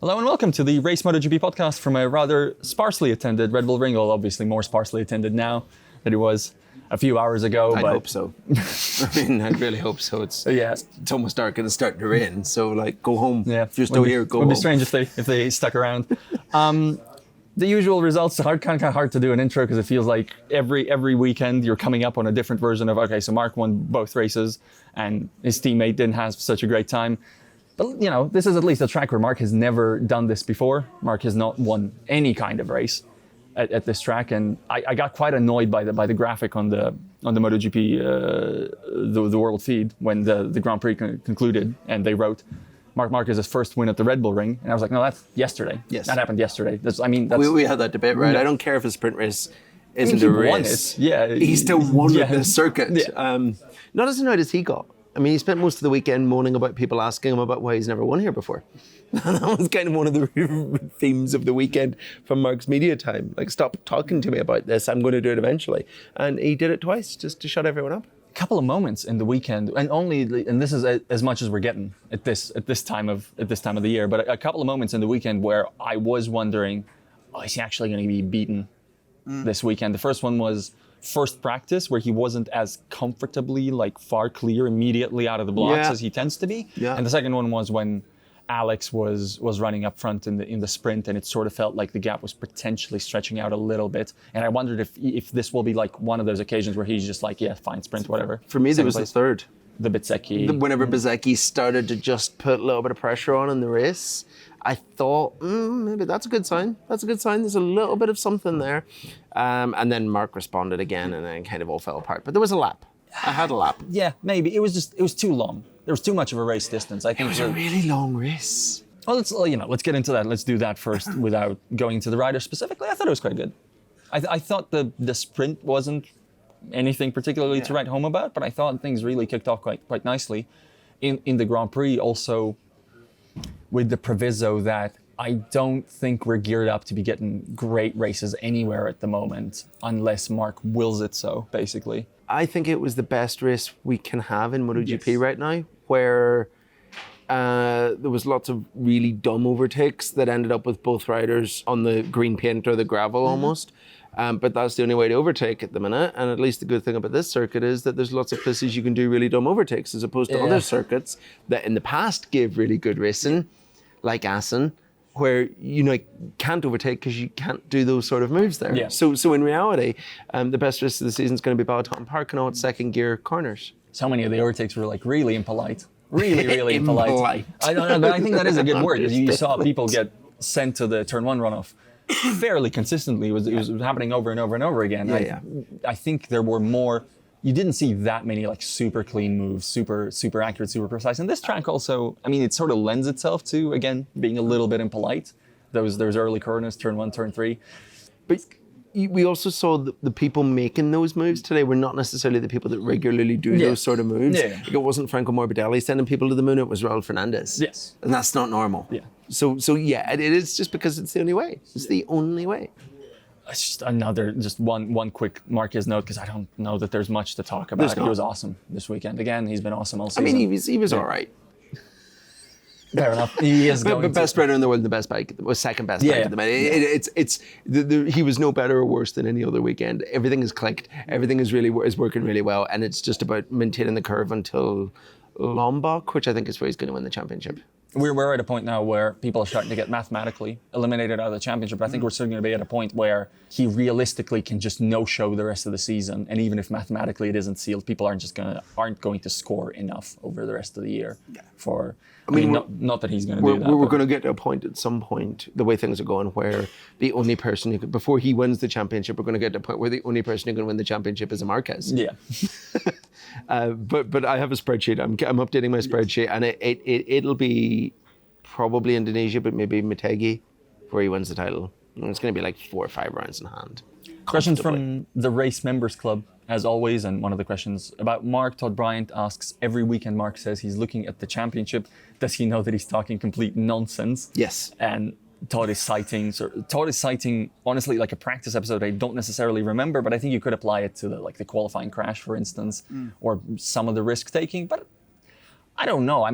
Hello and welcome to the Race MotoGP Podcast from a rather sparsely attended Red Bull Ring. Well, obviously more sparsely attended now than it was a few hours ago. I hope so. I really hope so. It's almost dark and it's starting to rain. So go home. Yeah. If you're still here, go home. It would be strange if they stuck around. The usual results are kind of hard to do an intro because it feels like every weekend you're coming up on a different version of, okay, so Marc won both races and his teammate didn't have such a great time. But, this is at least a track where Marc has never done this before. Marc has not won any kind of race at this track. And I got quite annoyed by the graphic on the MotoGP, the world feed when the Grand Prix concluded and they wrote, Marc Marquez's first win at the Red Bull Ring. And I was like, no, that's yesterday. Yes. That happened yesterday. We had that debate, right? Yeah. I don't care if a sprint race isn't a race. Yeah. He still won the circuit. Yeah. Not as annoyed as he got. I mean, he spent most of the weekend moaning about people asking him about why he's never won here before. And that was kind of one of the themes of the weekend from Marc's media time. Stop talking to me about this. I'm going to do it eventually. And he did it twice just to shut everyone up. A couple of moments in the weekend, and this is as much as we're getting at this time of the year, but a couple of moments in the weekend where I was wondering, is he actually going to be beaten this weekend? The first one was first practice where he wasn't as comfortably far clear immediately out of the blocks as he tends to be. Yeah. And the second one was when Alex was running up front in the sprint, and it sort of felt like the gap was potentially stretching out a little bit. And I wondered if this will be one of those occasions where he's just fine, sprint, whatever. For me, there was the third. The Bezzecchi. Whenever Bezzecchi started to just put a little bit of pressure on in the race, I thought, maybe that's a good sign. That's a good sign. There's a little bit of something there. And then Marc responded again, and then kind of all fell apart. But there was a lap. I had a lap. Yeah, maybe. It was too long. There was too much of a race distance. I think it was a really long race. Well, let's get into that. Let's do that first without going to the riders specifically. I thought it was quite good. I thought the sprint wasn't anything particularly to write home about, but I thought things really kicked off quite nicely. In the Grand Prix also, with the proviso that I don't think we're geared up to be getting great races anywhere at the moment unless Marc wills it so, basically. I think it was the best race we can have in MotoGP right now, where there was lots of really dumb overtakes that ended up with both riders on the green paint or the gravel almost. But that's the only way to overtake at the minute. And at least the good thing about this circuit is that there's lots of places you can do really dumb overtakes as opposed to other circuits that in the past gave really good racing, like Assen, where you can't overtake because you can't do those sort of moves there. Yeah. So in reality, the best race of the season is going to be Balaton Park and all its second gear corners. So many of the overtakes were really impolite. Really impolite. I don't know, but I think that is a good word. You saw people get sent to the turn one runoff fairly consistently. It was happening over and over and over again. I think there were more. You didn't see that many super clean moves, super accurate, super precise. And this track also, it sort of lends itself to, again, being a little bit impolite. Those early corners, turn one, turn three. But we also saw the people making those moves today were not necessarily the people that regularly do those sort of moves. Yeah. It wasn't Franco Morbidelli sending people to the moon, it was Raul Fernandez. Yes. And that's not normal. Yeah. So it is just because it's the only way. It's the only way. It's just one quick Marquez note, because I don't know that there's much to talk about. He was awesome this weekend. Again, he's been awesome all season. He was all right. Fair enough. He is but best rider in the world, the best bike, was second best bike at the minute. He was no better or worse than any other weekend. Everything is clicked. Everything is working really well, and it's just about maintaining the curve until Lombok, which I think is where he's going to win the championship. We're at a point now where people are starting to get mathematically eliminated out of the championship, but I think we're still going to be at a point where he realistically can just no-show the rest of the season, and even if mathematically it isn't sealed, people aren't going to score enough over the rest of the year for. Not that he's going to do that. We're going to get to a point at some point, the way things are going, where the only person who could, before he wins the championship, we're going to get to a point where the only person who can win the championship is a Marquez. Yeah. But I have a spreadsheet. I'm updating my spreadsheet, and it'll be probably Indonesia, but maybe Motegi, where he wins the title. And it's going to be 4 or 5 rounds in hand. Questions from the Race Members Club, as always, and one of the questions about Marc, Todd Bryant asks, every weekend Marc says he's looking at the championship. Does he know that he's talking complete nonsense? Yes. And Todd is citing, honestly, a practice episode I don't necessarily remember, but I think you could apply it to the qualifying crash, for instance, or some of the risk taking. But I don't know.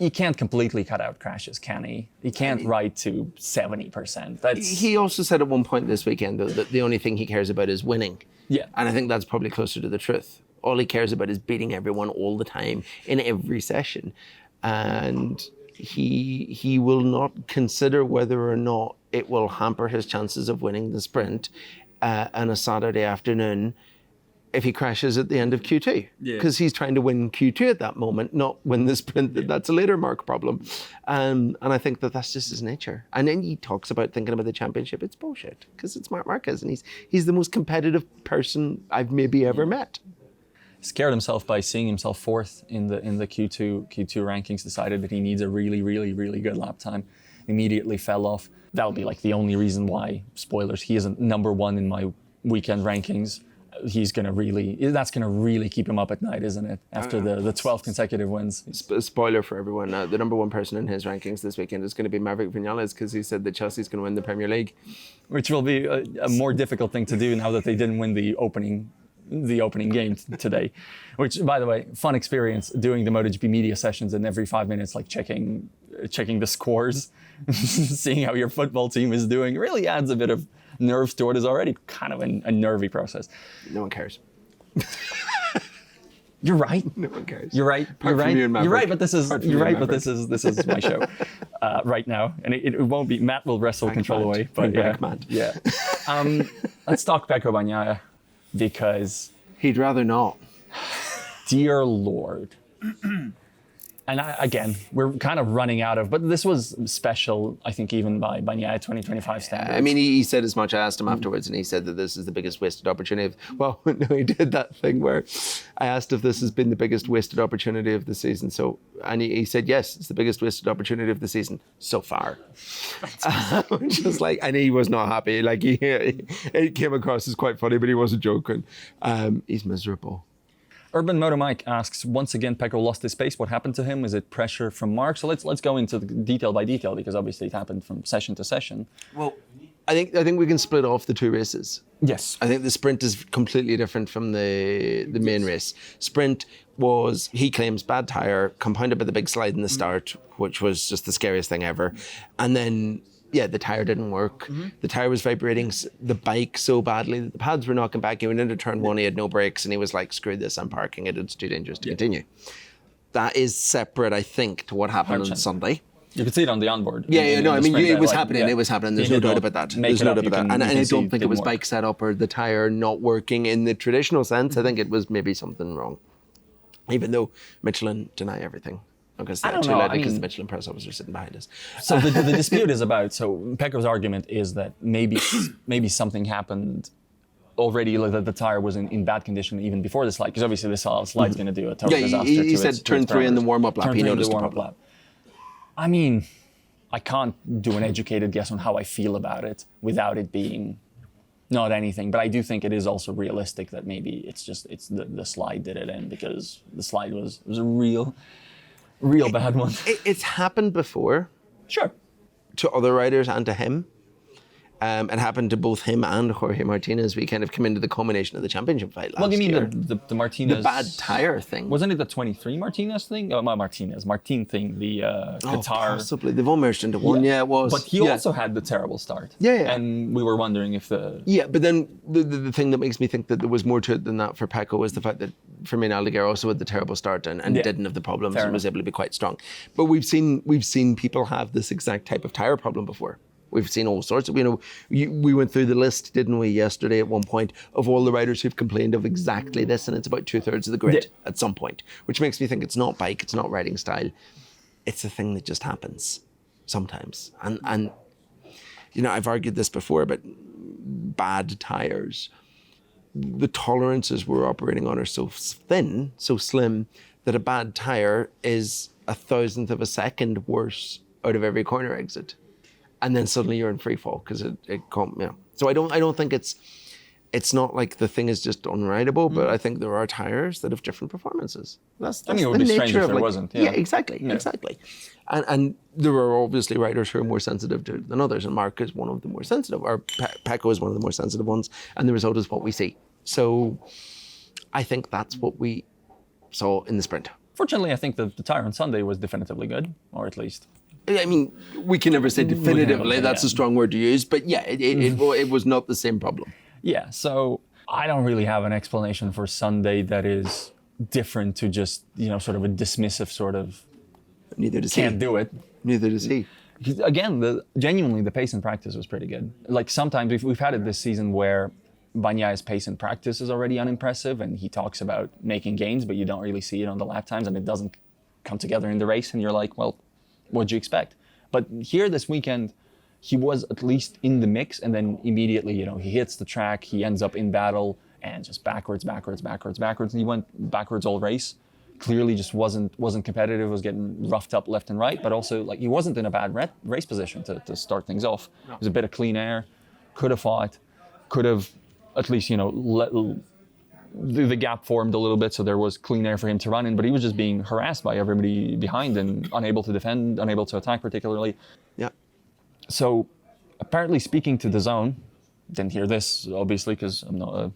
You can't completely cut out crashes, can he? He can't ride to 70%. He also said at one point this weekend, though, that the only thing he cares about is winning. Yeah. And I think that's probably closer to the truth. All he cares about is beating everyone all the time in every session. And he will not consider whether or not it will hamper his chances of winning the sprint on a Saturday afternoon if he crashes at the end of Q2. Because he's trying to win Q2 at that moment, not win the sprint. That's a later Marc problem. And I think that that's just his nature. And then he talks about thinking about the championship. It's bullshit, because it's Marc Marquez, and he's the most competitive person I've maybe ever met. Scared himself by seeing himself fourth in the Q2 rankings, decided that he needs a really, really, really good lap time. Immediately fell off. That'll be like the only reason why, spoilers, he isn't number one in my weekend rankings. That's gonna really keep him up at night, isn't it? After the 12 consecutive wins. Spoiler for everyone, the number one person in his rankings this weekend is going to be Maverick Vinales, because he said that Chelsea's going to win the Premier League. Which will be a more difficult thing to do now that they didn't win the opening game today. Which, by the way, fun experience doing the MotoGP media sessions, and every 5 minutes, like checking the scores, seeing how your football team is doing. It really adds a bit of nerves to what is already kind of a nervy process. No one cares. You're right. No one cares. You're right. You're right. But this is this is my show right now, and it won't be. Matt will wrestle control away. But yeah. Let's talk Pecco Bagnaia, because he'd rather not. Dear Lord. And again, we're kind of running out of, but this was special, I think, even by Bagnaia 2025 standards. I mean, he said as much. I asked him afterwards, and he said that this is the biggest wasted opportunity. Well, no, he did that thing where I asked if this has been the biggest wasted opportunity of the season. And he said, yes, it's the biggest wasted opportunity of the season so far. Just like, and he was not happy. Like, it came across as quite funny, but he wasn't joking. He's miserable. Urban Moto Mike asks, once again, Pecco lost his pace. What happened to him? Is it pressure from Marc? So let's go into the detail by detail, because obviously it happened from session to session. Well, I think we can split off the two races. Yes. I think the sprint is completely different from the main race. Sprint was, he claims, bad tyre, compounded by the big slide in the start, which was just the scariest thing ever. And then, the tyre didn't work. The tyre was vibrating the bike so badly that the pads were knocking back. He went into turn one, he had no brakes, and he was like, screw this, I'm parking it, it's too dangerous to continue. That is separate, I think, to what happened 100%. On Sunday. You could see it on the onboard. It was happening. It was happening. There's no doubt about that. There's no doubt about that. And I don't think it was bike setup or the tyre not working in the traditional sense. I think it was maybe something wrong. Even though Michelin deny everything. Because the Michelin press officers sitting behind us. So the dispute is about, Pecco's argument is that maybe something happened already, like that the tire was in bad condition even before the slide, because obviously the slide's going to do a total disaster. He said turn 3 in the warm-up lap, he noticed the problem. I mean, I can't do an educated guess on how I feel about it without it being not anything, but I do think it is also realistic that maybe it's the slide did it in, because the slide was a real bad one. It's happened before. Sure. To other riders and to him. It happened to both him and Jorge Martinez. We kind of come into the culmination of the championship fight last year. Well, you mean the Martinez... The bad tyre thing. Wasn't it the 23 Martinez thing? Oh, not Martin thing, the Qatar... possibly. They've all merged into one. Yeah, it was. But he also had the terrible start. Yeah. And we were wondering if the... Yeah, but then the thing that makes me think that there was more to it than that for Pecco was the fact that, for me, Aldeguer also had the terrible start and didn't have the problems and was able to be quite strong. But we've seen people have this exact type of tyre problem before. We've seen all sorts of, we went through the list, didn't we, yesterday at one point, of all the riders who've complained of exactly this, and it's about 2/3 of the grid at some point, which makes me think it's not bike, it's not riding style. It's a thing that just happens sometimes. And I've argued this before, but bad tires, the tolerances we're operating on are so thin, so slim, that a bad tire is 1,000th of a second worse out of every corner exit. And then suddenly you're in free fall because it can't. So I don't think it's not like the thing is just unrideable, but I think there are tires that have different performances. That's it would be strange if there wasn't. Yeah, exactly. And there are obviously riders who are more sensitive to than others, and Marc is one of the more sensitive, or Pecco is one of the more sensitive ones, and the result is what we see. So I think that's what we saw in the sprint. Fortunately, I think the tire on Sunday was definitively good, or at least. I mean, we can never say definitively, that's a strong word to use, but yeah, it was not the same problem. Yeah, so I don't really have an explanation for Sunday that is different to just, sort of a dismissive sort of, Neither does he. Can't do it. Neither does he. Again, genuinely, the pace in practice was pretty good. Like sometimes we've had it this season where Bagnaia's pace in practice is already unimpressive, and he talks about making gains, but you don't really see it on the lap times, and it doesn't come together in the race, and you're like, well, what'd you expect? But here this weekend, he was at least in the mix, and then immediately, he hits the track, he ends up in battle, and just backwards, and he went backwards all race. Clearly just wasn't competitive, was getting roughed up left and right, but also he wasn't in a bad race position to start things off. No. It was a bit of clean air, could have fought, could have at least, let the gap formed a little bit, so there was clean air for him to run in, but he was just being harassed by everybody behind and unable to defend, unable to attack particularly. Yeah. So apparently speaking to DAZN, didn't hear this obviously because I'm not a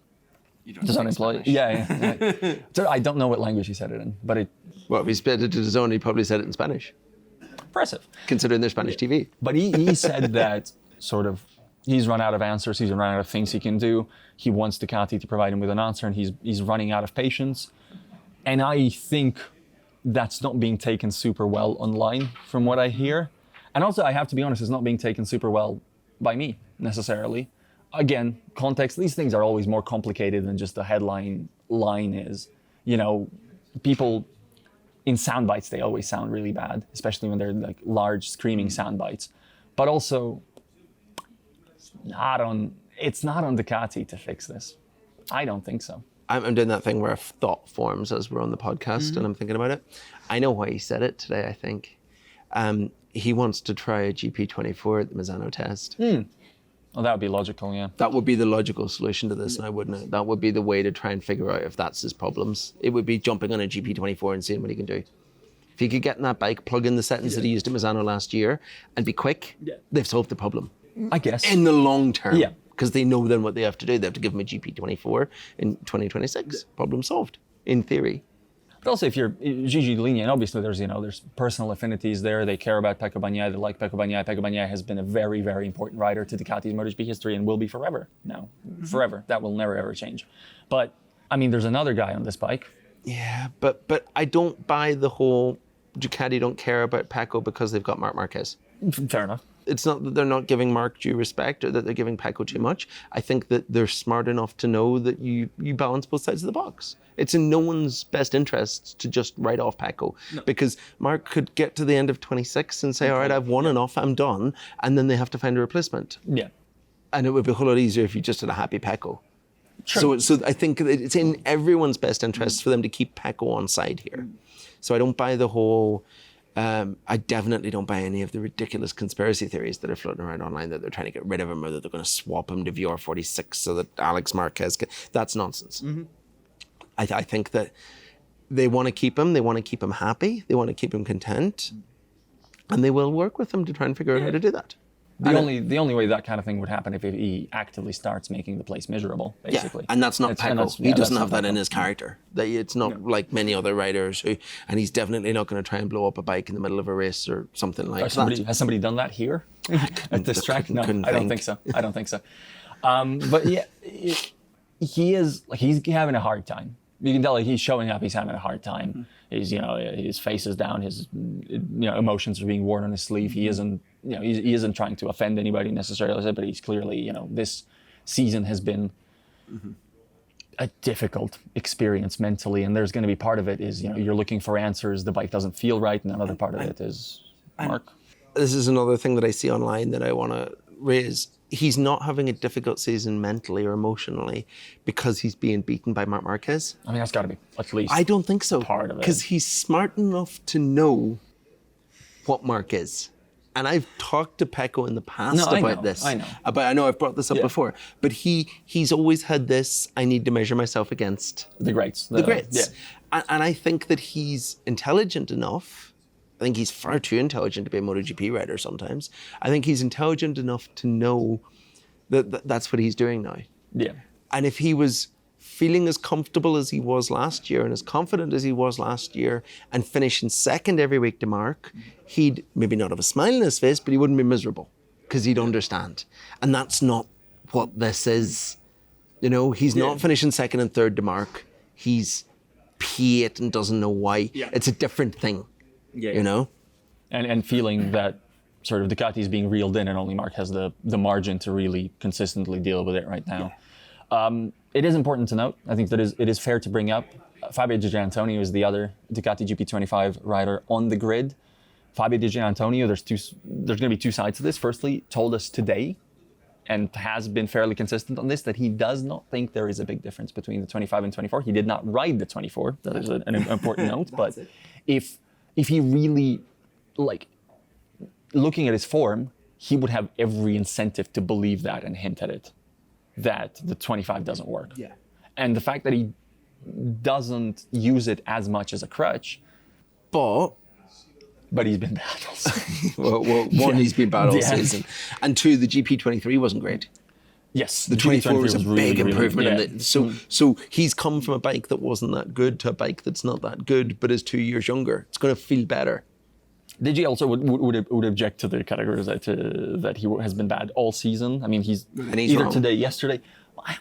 DAZN employee. Yeah. So I don't know what language he said it in, but well, if he said it to DAZN, he probably said it in Spanish. Impressive. Considering their Spanish TV. But he said that sort of he's run out of answers, he's run out of things he can do. He wants Ducati to provide him with an answer, and he's running out of patience. And I think that's not being taken super well online from what I hear. And also, I have to be honest, it's not being taken super well by me necessarily. Again, context, these things are always more complicated than just the headline line is. People in sound bites, they always sound really bad, especially when they're like large screaming sound bites. But also, it's not on Ducati to fix this. I don't think so. I'm doing that thing where thought forms as we're on the podcast and I'm thinking about it. I know why he said it today, I think. He wants to try a GP24 at the Misano test. Well, that would be logical, yeah. That would be the logical solution to this now, wouldn't it? That would be the way to try and figure out if that's his problems. It would be jumping on a GP24 and seeing what he can do. If he could get in that bike, plug in the settings that he used at Misano last year and be quick, they've solved the problem. I guess. In the long term. Yeah. Because they know then what they have to do. They have to give him a GP24 in 2026. Problem solved, in theory. But also, if you're Gigi lenient, obviously there's personal affinities there. They care about Pecco Bagnaia. They like Pecco Bagnaia. Pecco Bagnaia has been a very, very important rider to Ducati's MotoGP history and will be forever now. Forever. That will never, ever change. But, I mean, there's another guy on this bike. Yeah, but I don't buy the whole Ducati don't care about Pecco because they've got Marc Marquez. Fair enough. It's not that they're not giving Marc due respect or that they're giving Pecco too much. I think that they're smart enough to know that you balance both sides of the box. It's in no one's best interest to just write off Pecco because Marc could get to the end of 26 and say, all right, I've won enough, I'm done. And then they have to find a replacement. Yeah. And it would be a whole lot easier if you just had a happy Pecco. True. So I think that it's in everyone's best interest for them to keep Pecco on side here. So I don't buy the whole... I definitely don't buy any of the ridiculous conspiracy theories that are floating around online that they're trying to get rid of him or that they're going to swap him to VR46 so that Alex Marquez can... That's nonsense. I think that they want to keep him. They want to keep him happy. They want to keep him content. And they will work with him to try and figure out how to do that. The only way that kind of thing would happen if he actively starts making the place miserable, basically. Yeah, and that's not Pecco. He doesn't have that in his character. It's not like many other riders and he's definitely not going to try and blow up a bike in the middle of a race or something like that. Has somebody done that here at this track? No, I don't think so. But yeah, he's having a hard time. You can tell he's showing up. He's having a hard time. His face is down. His emotions are being worn on his sleeve. He isn't. He isn't trying to offend anybody necessarily, but he's clearly, this season has been a difficult experience mentally, and there's going to be part of it is, you're looking for answers, the bike doesn't feel right, and another part of it is Marc. This is another thing that I see online that I want to raise. He's not having a difficult season mentally or emotionally because he's being beaten by Marc Marquez. I mean, that's got to be at least I don't think so. Part of it. Because he's smart enough to know what Marc is. And I've talked to Pecco in the past about this. I know I've brought this up before. But he's always had this, I need to measure myself against the greats. The greats. Yeah. And I think that he's intelligent enough. I think he's far too intelligent to be a MotoGP rider sometimes. I think he's intelligent enough to know that that's what he's doing now. Yeah. And if he was feeling as comfortable as he was last year and as confident as he was last year and finishing second every week to Marc, he'd maybe not have a smile on his face, but he wouldn't be miserable because he'd understand. And that's not what this is. You know, he's not finishing second and third to Marc. He's P8 and doesn't know why. Yeah. It's a different thing, you know? And feeling that sort of Ducati is being reeled in and only Marc has the margin to really consistently deal with it right now. Yeah. It is important to note, I think that it is fair to bring up, Fabio Di Giannantonio is the other Ducati GP25 rider on the grid. Fabio Di Giannantonio, there's going to be two sides to this. Firstly, told us today, and has been fairly consistent on this, that he does not think there is a big difference between the 25 and 24. He did not ride the 24. That is an important note. But if he really, like, looking at his form, he would have every incentive to believe that and hint at it, that the 25 doesn't work. Yeah. And the fact that he doesn't use it as much as a crutch, but he's been bad all season. well, one, he's been bad all season. And two, the GP23 wasn't great. Yes, the 24 was a big improvement. Really, so he's come from a bike that wasn't that good to a bike that's not that good, but is 2 years younger. It's going to feel better. Did you also would object to the categories that he has been bad all season? I mean, he's either wrong. Today, yesterday,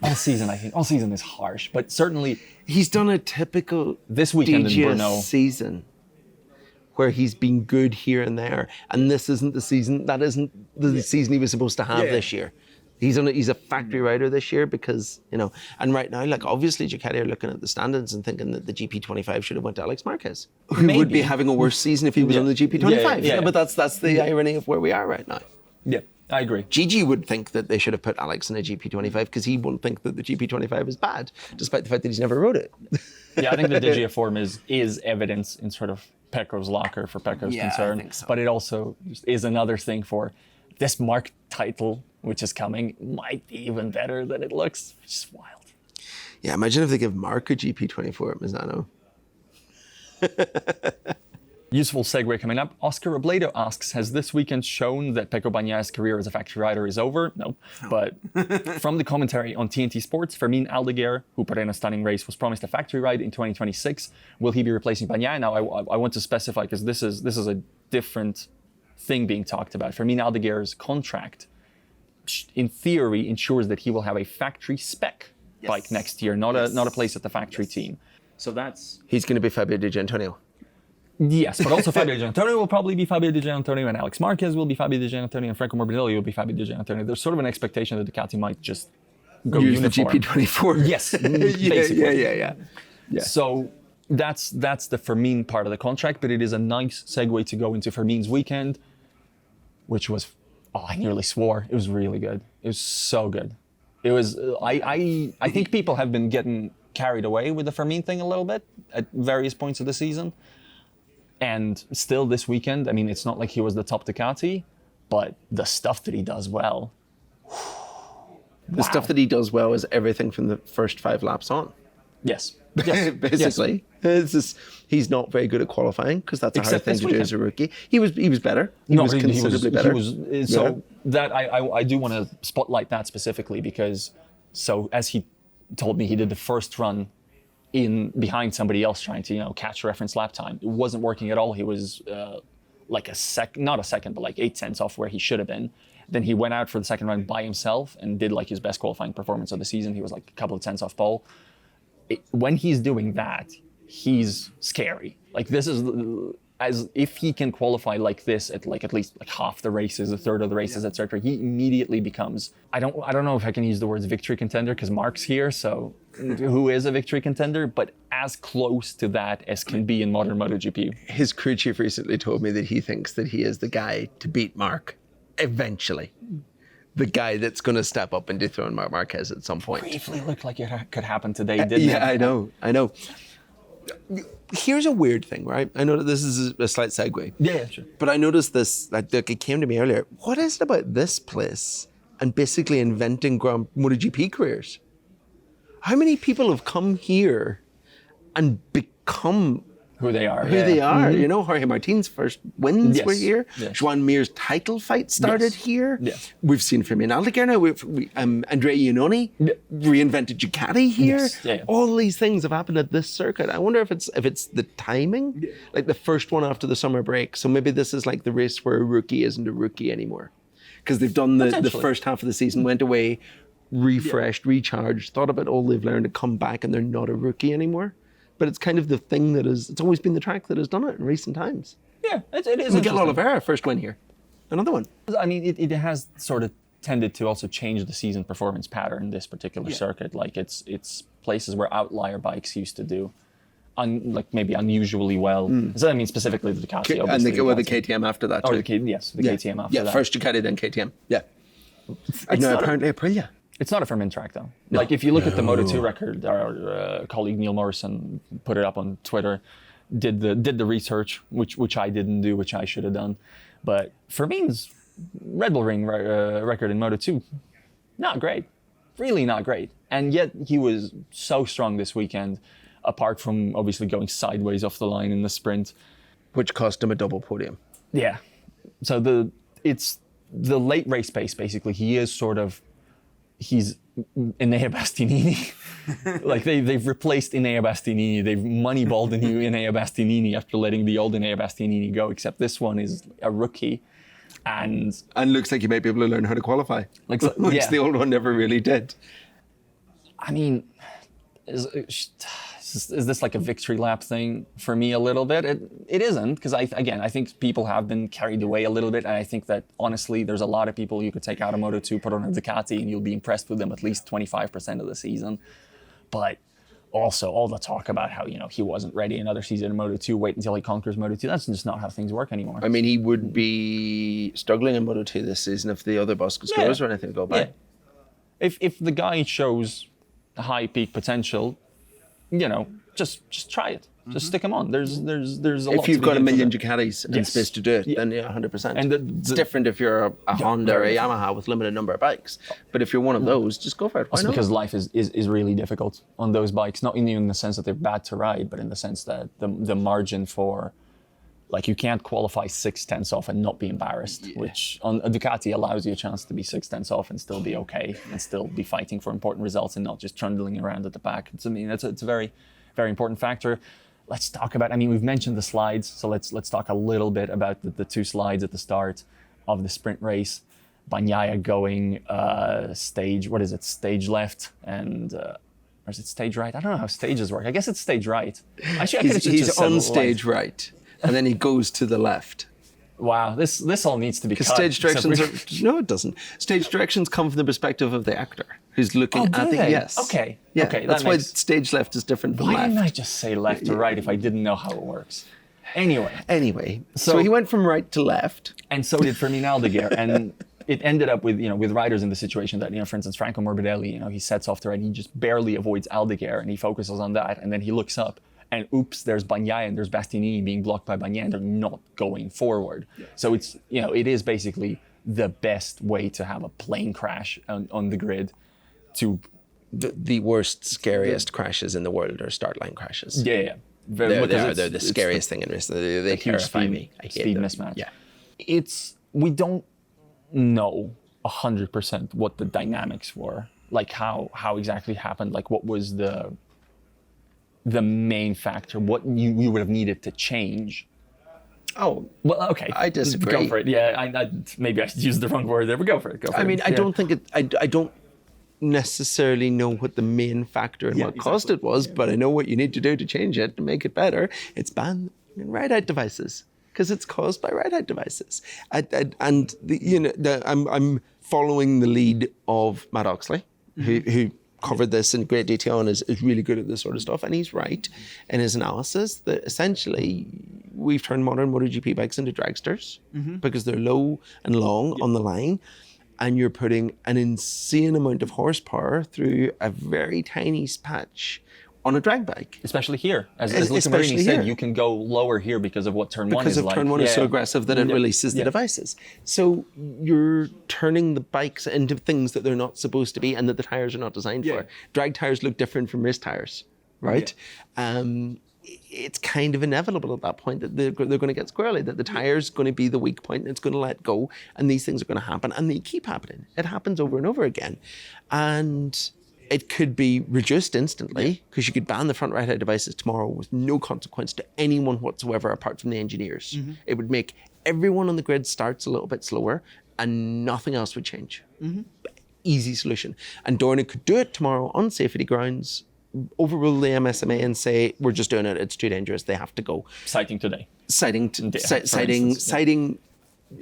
all season. I think all season is harsh, but certainly he's done a typical this weekend in Brno season, where he's been good here and there, and this isn't the season. That isn't the season he was supposed to have this year. He's a factory rider this year because, you know, and right now, like, obviously Ducati are looking at the standings and thinking that the GP25 should have went to Alex Marquez, who would be having a worse season if he was on the GP25. But that's the irony of where we are right now. Yeah, I agree. Gigi would think that they should have put Alex in a GP25 because he won't think that the GP25 is bad, despite the fact that he's never rode it. Yeah, I think the Digia form is evidence in sort of Pecco's locker for Pecco's concern. I think so. But it also is another thing for this Marc title, which is coming, might be even better than it looks. It's just wild. Yeah, imagine if they give Marc a GP24 at Misano. Useful segue coming up. Oscar Robledo asks, has this weekend shown that Pecco Bagnaia's career as a factory rider is over? No. But from the commentary on TNT Sports, Fermin Aldeguer, who put in a stunning race, was promised a factory ride in 2026. Will he be replacing Bagnaia? Now, I want to specify, because this is a different thing being talked about. Fermin Aldeguer's contract, in theory, ensures that he will have a factory spec bike next year, not a place at the factory team. So he's going to be Fabio Di Giannantonio. Yes, but also Fabio Di Giannantonio will probably be Fabio Di Giannantonio, and Alex Marquez will be Fabio Di Giannantonio, and Franco Morbidelli will be Fabio Di Giannantonio. There's sort of an expectation that Ducati might just go use uniform. the GP24. Yes, basically. Yeah. So that's the Fermin part of the contract, but it is a nice segue to go into Fermin's weekend, which was, I nearly swore. It was really good. It was so good. It was, I think people have been getting carried away with the Fermin thing a little bit at various points of the season. And still this weekend, I mean, it's not like he was the top Ducati, but the stuff that he does well. The stuff that he does well is everything from the first 5 laps on. Yes. Basically. Yes. He's not very good at qualifying because that's a hard thing to do as a rookie. He was better. He was considerably better. That I do want to spotlight that specifically because, so as he told me, he did the first run in behind somebody else trying to, catch reference lap time. It wasn't working at all. He was like not a second, but like 8 tenths off where he should have been. Then he went out for the second round by himself and did like his best qualifying performance of the season. He was like a couple of tenths off pole. When he's doing that, he's scary. Like this is, as if he can qualify like this at least half the races, a third of the races, etc. He immediately becomes, I don't know if I can use the words victory contender because Marc's here, so who is a victory contender, but as close to that as can be in modern MotoGP. His crew chief recently told me that he thinks that he is the guy to beat Marc eventually. The guy that's going to step up and dethrone Marc Marquez at some point. Briefly looked like it could happen today, didn't it? Yeah, I know. Here's a weird thing, right? I know that this is a slight segue. Yeah, sure. But I noticed this, like it came to me earlier. What is it about this place and basically inventing MotoGP careers? How many people have come here and become who they are. You know, Jorge Martin's first wins were here. Yes. Joan Mir's title fight started here. Yes. We've seen from Aldeguer now. Andrea Iannone reinvented Ducati here. Yes. Yeah. All these things have happened at this circuit. I wonder if it's the timing, like the first one after the summer break. So maybe this is like the race where a rookie isn't a rookie anymore, because they've done the first half of the season, went away, refreshed, recharged, thought about all they've learned to come back, and they're not a rookie anymore. But it's kind of the thing it's always been the track that has done it in recent times. Yeah, it is. Miguel Oliveira, first win here. Another one. I mean, it has sort of tended to also change the season performance pattern, this particular circuit. Like it's places where outlier bikes used to do like maybe unusually well. So I mean specifically the Ducati, obviously. And they go with the KTM after that too. KTM after that. Yeah, first Ducati, then KTM. Yeah. And now apparently Aprilia. It's not a ferment track though. No. Like if you look at the Moto2 record, our colleague Neil Morrison put it up on Twitter, did the research, which I didn't do, which I should have done. But Fermin's Red Bull Ring record in Moto2, not great, really not great. And yet he was so strong this weekend, apart from obviously going sideways off the line in the sprint, which cost him a double podium. Yeah. So it's the late race pace basically. He's Enea Bastianini. Like they've replaced Enea Bastianini. They've moneyballed the new Enea Bastianini after letting the old Enea Bastianini go, except this one is a rookie. And looks like he might be able to learn how to qualify, which the old one never really did. I mean, is this like a victory lap thing for me a little bit? It isn't, because I think people have been carried away a little bit, and I think that honestly there's a lot of people you could take out of Moto2, put on a Ducati, and you'll be impressed with them at least 25% of the season. But also all the talk about how he wasn't ready another season in Moto2, wait until he conquers Moto2, that's just not how things work anymore. I mean, he would be struggling in Moto2 this season if the other Bosco scores or anything go by. Yeah. If the guy shows high peak potential, just try it. Just stick them on. There's a lot. If you've got a million Ducatis and space to do it, then 100%. And it's different if you're a Honda or a Yamaha with limited number of bikes. But if you're one of those, just go for it. Why not? Because life is really difficult on those bikes. Not only in the sense that they're bad to ride, but in the sense that the margin for, like, you can't qualify 6/10 off and not be embarrassed, which on a Ducati allows you a chance to be 6/10 off and still be okay and still be fighting for important results and not just trundling around at the back. It's a very, very important factor. Let's talk about, we've mentioned the slides, so let's talk a little bit about the two slides at the start of the sprint race. Bagnaia going stage left, and or is it stage right? I don't know how stages work. I guess it's stage right. Actually, he's on stage right, and then he goes to the left. Wow, this all needs to be cut. Stage directions no, it doesn't. Stage directions come from the perspective of the actor who's looking at the yes. Okay. Yeah, okay. That's why stage left is different from left. Why didn't I just say left to right if I didn't know how it works? Anyway, so he went from right to left, and so did Fermin Aldeguer, and it ended up with with riders in the situation that for instance Franco Morbidelli, he sets off the right, and he just barely avoids Aldeguer, and he focuses on that, and then he looks up. And oops, there's Bagnaia and there's Bastianini being blocked by Bagnaia, and they're not going forward. Yeah. So it's it is basically the best way to have a plane crash on the grid. To the worst, scariest crashes in the world are start line crashes. Yeah. They're the scariest thing in race. They terrify me. I hate speed them. Mismatch. Yeah. We don't know 100% what the dynamics were, like how exactly happened, like what was the main factor, what you would have needed to change. Oh, well, okay. I disagree. Go for it. Yeah, maybe I used the wrong word there, but go for it. I don't think I don't necessarily know what the main factor and what caused it was, but I know what you need to do to change it, to make it better. It's ban ride-out devices, because it's caused by ride-out devices. I'm following the lead of Matt Oxley, who covered this in great detail and is really good at this sort of stuff. And he's right in his analysis that essentially we've turned modern MotoGP bikes into dragsters because they're low and long on the line, and you're putting an insane amount of horsepower through a very tiny patch on a drag bike. Especially here. As Luca Marini said, you can go lower here because of what turn 1 is like. Because of turn 1 is so aggressive that it releases the devices. So you're turning the bikes into things that they're not supposed to be and that the tires are not designed for. Drag tires look different from race tires, right? it's kind of inevitable at that point that they're going to get squirrely, that the tire's going to be the weak point and it's going to let go, and these things are going to happen, and they keep happening. It happens over and over again. And it could be reduced instantly, because you could ban the front right-hand devices tomorrow with no consequence to anyone whatsoever apart from the engineers. It would make everyone on the grid starts a little bit slower and nothing else would change. Easy solution. And Dorna could do it tomorrow on safety grounds, overrule the MSMA and say, we're just doing it, it's too dangerous, they have to go. Citing today. Citing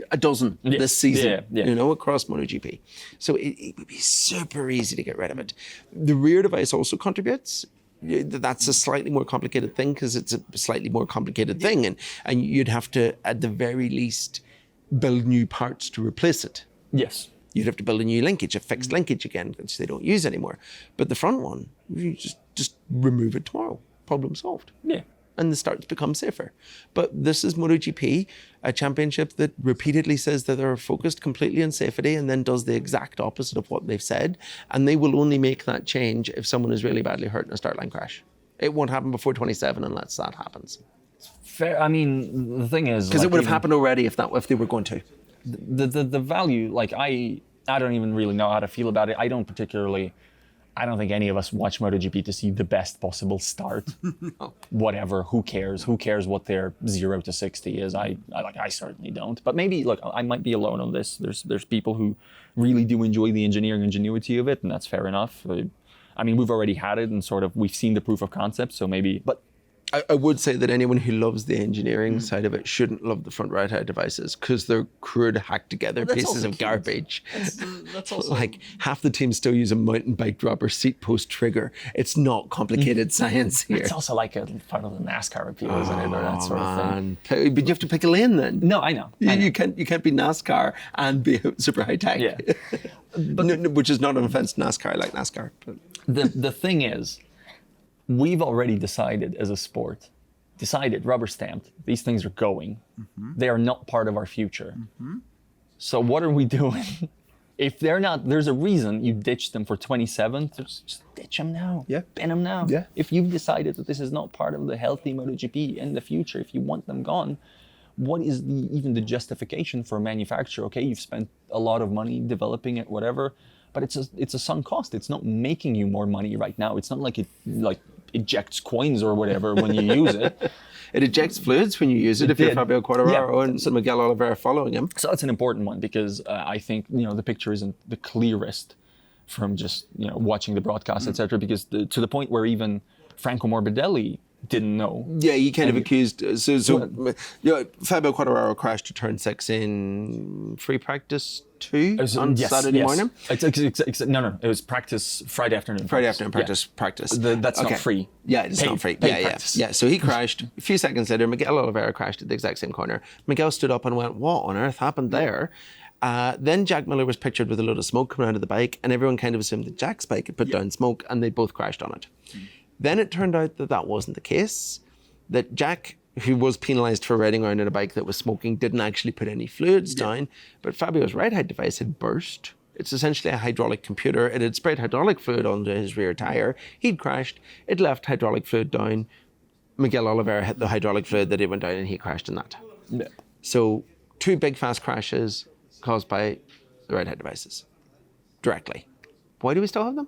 a dozen this season, across MotoGP. So it would be super easy to get rid of it. The rear device also contributes. That's a slightly more complicated thing, because it's a slightly more complicated thing, and you'd have to, at the very least, build new parts to replace it. Yes. You'd have to build a new linkage, a fixed linkage again, which they don't use anymore. But the front one, you just remove it tomorrow. Problem solved. Yeah. And the starts become safer. But this is MotoGP, a championship that repeatedly says that they're focused completely on safety and then does the exact opposite of what they've said. And they will only make that change if someone is really badly hurt in a start line crash. It won't happen before 27 unless that happens. Fair. I mean, the thing is, because it would have happened already if they were going to. The value, like I don't even really know how to feel about it. I don't think any of us watch MotoGP to see the best possible start. No. Whatever, who cares? Who cares what their 0 to 60 is? I certainly don't. But maybe, look, I might be alone on this. There's people who really do enjoy the engineering ingenuity of it, and that's fair enough. I mean, we've already had it, and sort of we've seen the proof of concept, so maybe, but I would say that anyone who loves the engineering side of it shouldn't love the front right-hand devices, because they're crude, hacked together pieces of garbage. That's also like half the teams still use a mountain bike drop or seat post trigger. It's not complicated science here. It's also like a part of the NASCAR appeal, isn't it, or that sort of thing. But you have to pick a lane then. No, I know. You can't be NASCAR and be super high tech. Yeah, which is not an offense to NASCAR. I like NASCAR. But. The thing is, we've already decided as a sport, rubber stamped, these things are going. They are not part of our future. So what are we doing? If they're not, there's a reason you ditched them for 27th, just ditch them now. Yeah. Bin them now. Yeah. If you've decided that this is not part of the healthy MotoGP in the future, if you want them gone, what is even the justification for a manufacturer? Okay, you've spent a lot of money developing it, whatever, but it's a sunk cost. It's not making you more money right now. It's not like it ejects coins or whatever when you use it. It ejects fluids when you use it if you're Fabio Quartararo and Miguel Oliveira following him. So that's an important one, because I think the picture isn't the clearest from just watching the broadcast, etc. Because to the point where even Franco Morbidelli didn't know. Yeah, he kind of accused. Fabio Quartararo crashed to turn 6 in free practice 2 on Saturday morning. No, it was practice Friday afternoon. Practice. That's not free. Yeah, it's not free. Yeah. So he crashed. A few seconds later, Miguel Oliveira crashed at the exact same corner. Miguel stood up and went, "What on earth happened there?" Then Jack Miller was pictured with a load of smoke coming out of the bike, and everyone kind of assumed that Jack's bike had put down smoke, and they both crashed on it. Then it turned out that wasn't the case, that Jack, who was penalised for riding around on a bike that was smoking, didn't actually put any fluids down, but Fabio's right-hand device had burst. It's essentially a hydraulic computer. It had sprayed hydraulic fluid onto his rear tyre. He'd crashed. It left hydraulic fluid down. Miguel Oliveira hit the hydraulic fluid that it went down, and he crashed in that. Yeah. So 2 big fast crashes caused by the right-hand devices directly. Why do we still have them?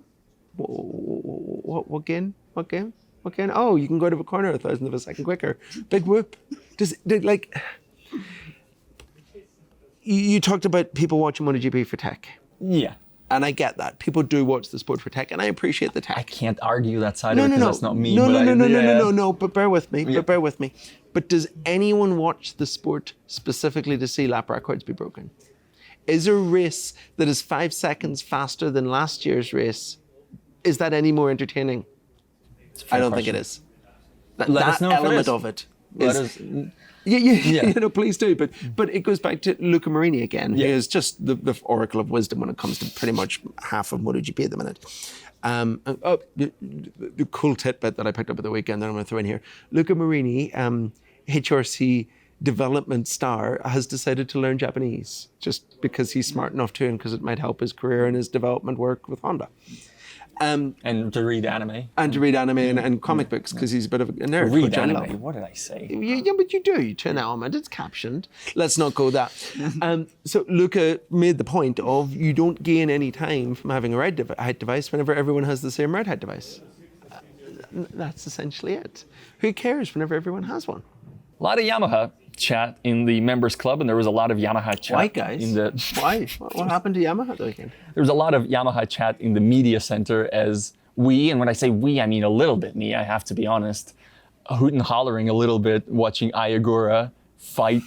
What gain? Oh, you can go to a corner 1,000th of a second quicker. Big whoop. You talked about people watching MotoGP for tech. Yeah. And I get that. People do watch the sport for tech, and I appreciate the tech. I can't argue that side of it, because that's not me. No, but bear with me. But does anyone watch the sport specifically to see lap records be broken? Is a race that is 5 seconds faster than last year's race, is that any more entertaining? I don't think it is. That element of it is. Please do. But it goes back to Luca Marini again, who is just the oracle of wisdom when it comes to pretty much half of MotoGP at the minute. The cool tidbit that I picked up at the weekend that I'm going to throw in here. Luca Marini, HRC development star, has decided to learn Japanese just because he's smart enough to, and because it might help his career and his development work with Honda. And to read anime. And to read anime and comic books, because he's a bit of a nerd. Read which I love. anime. What did I say? Yeah, but you do to an element. It's captioned. Let's not go that. So Luca made the point of you don't gain any time from having a red height device whenever everyone has the same red height device. That's essentially it. Who cares whenever everyone has one? A lot of Yamaha chat in the members club, and there was a lot of Yamaha chat. Why, guys? Why? What happened to Yamaha the weekend? There was a lot of Yamaha chat in the media center as we, and when I say we, I mean a little bit me, I have to be honest, hoot and hollering a little bit, watching Ayagura fight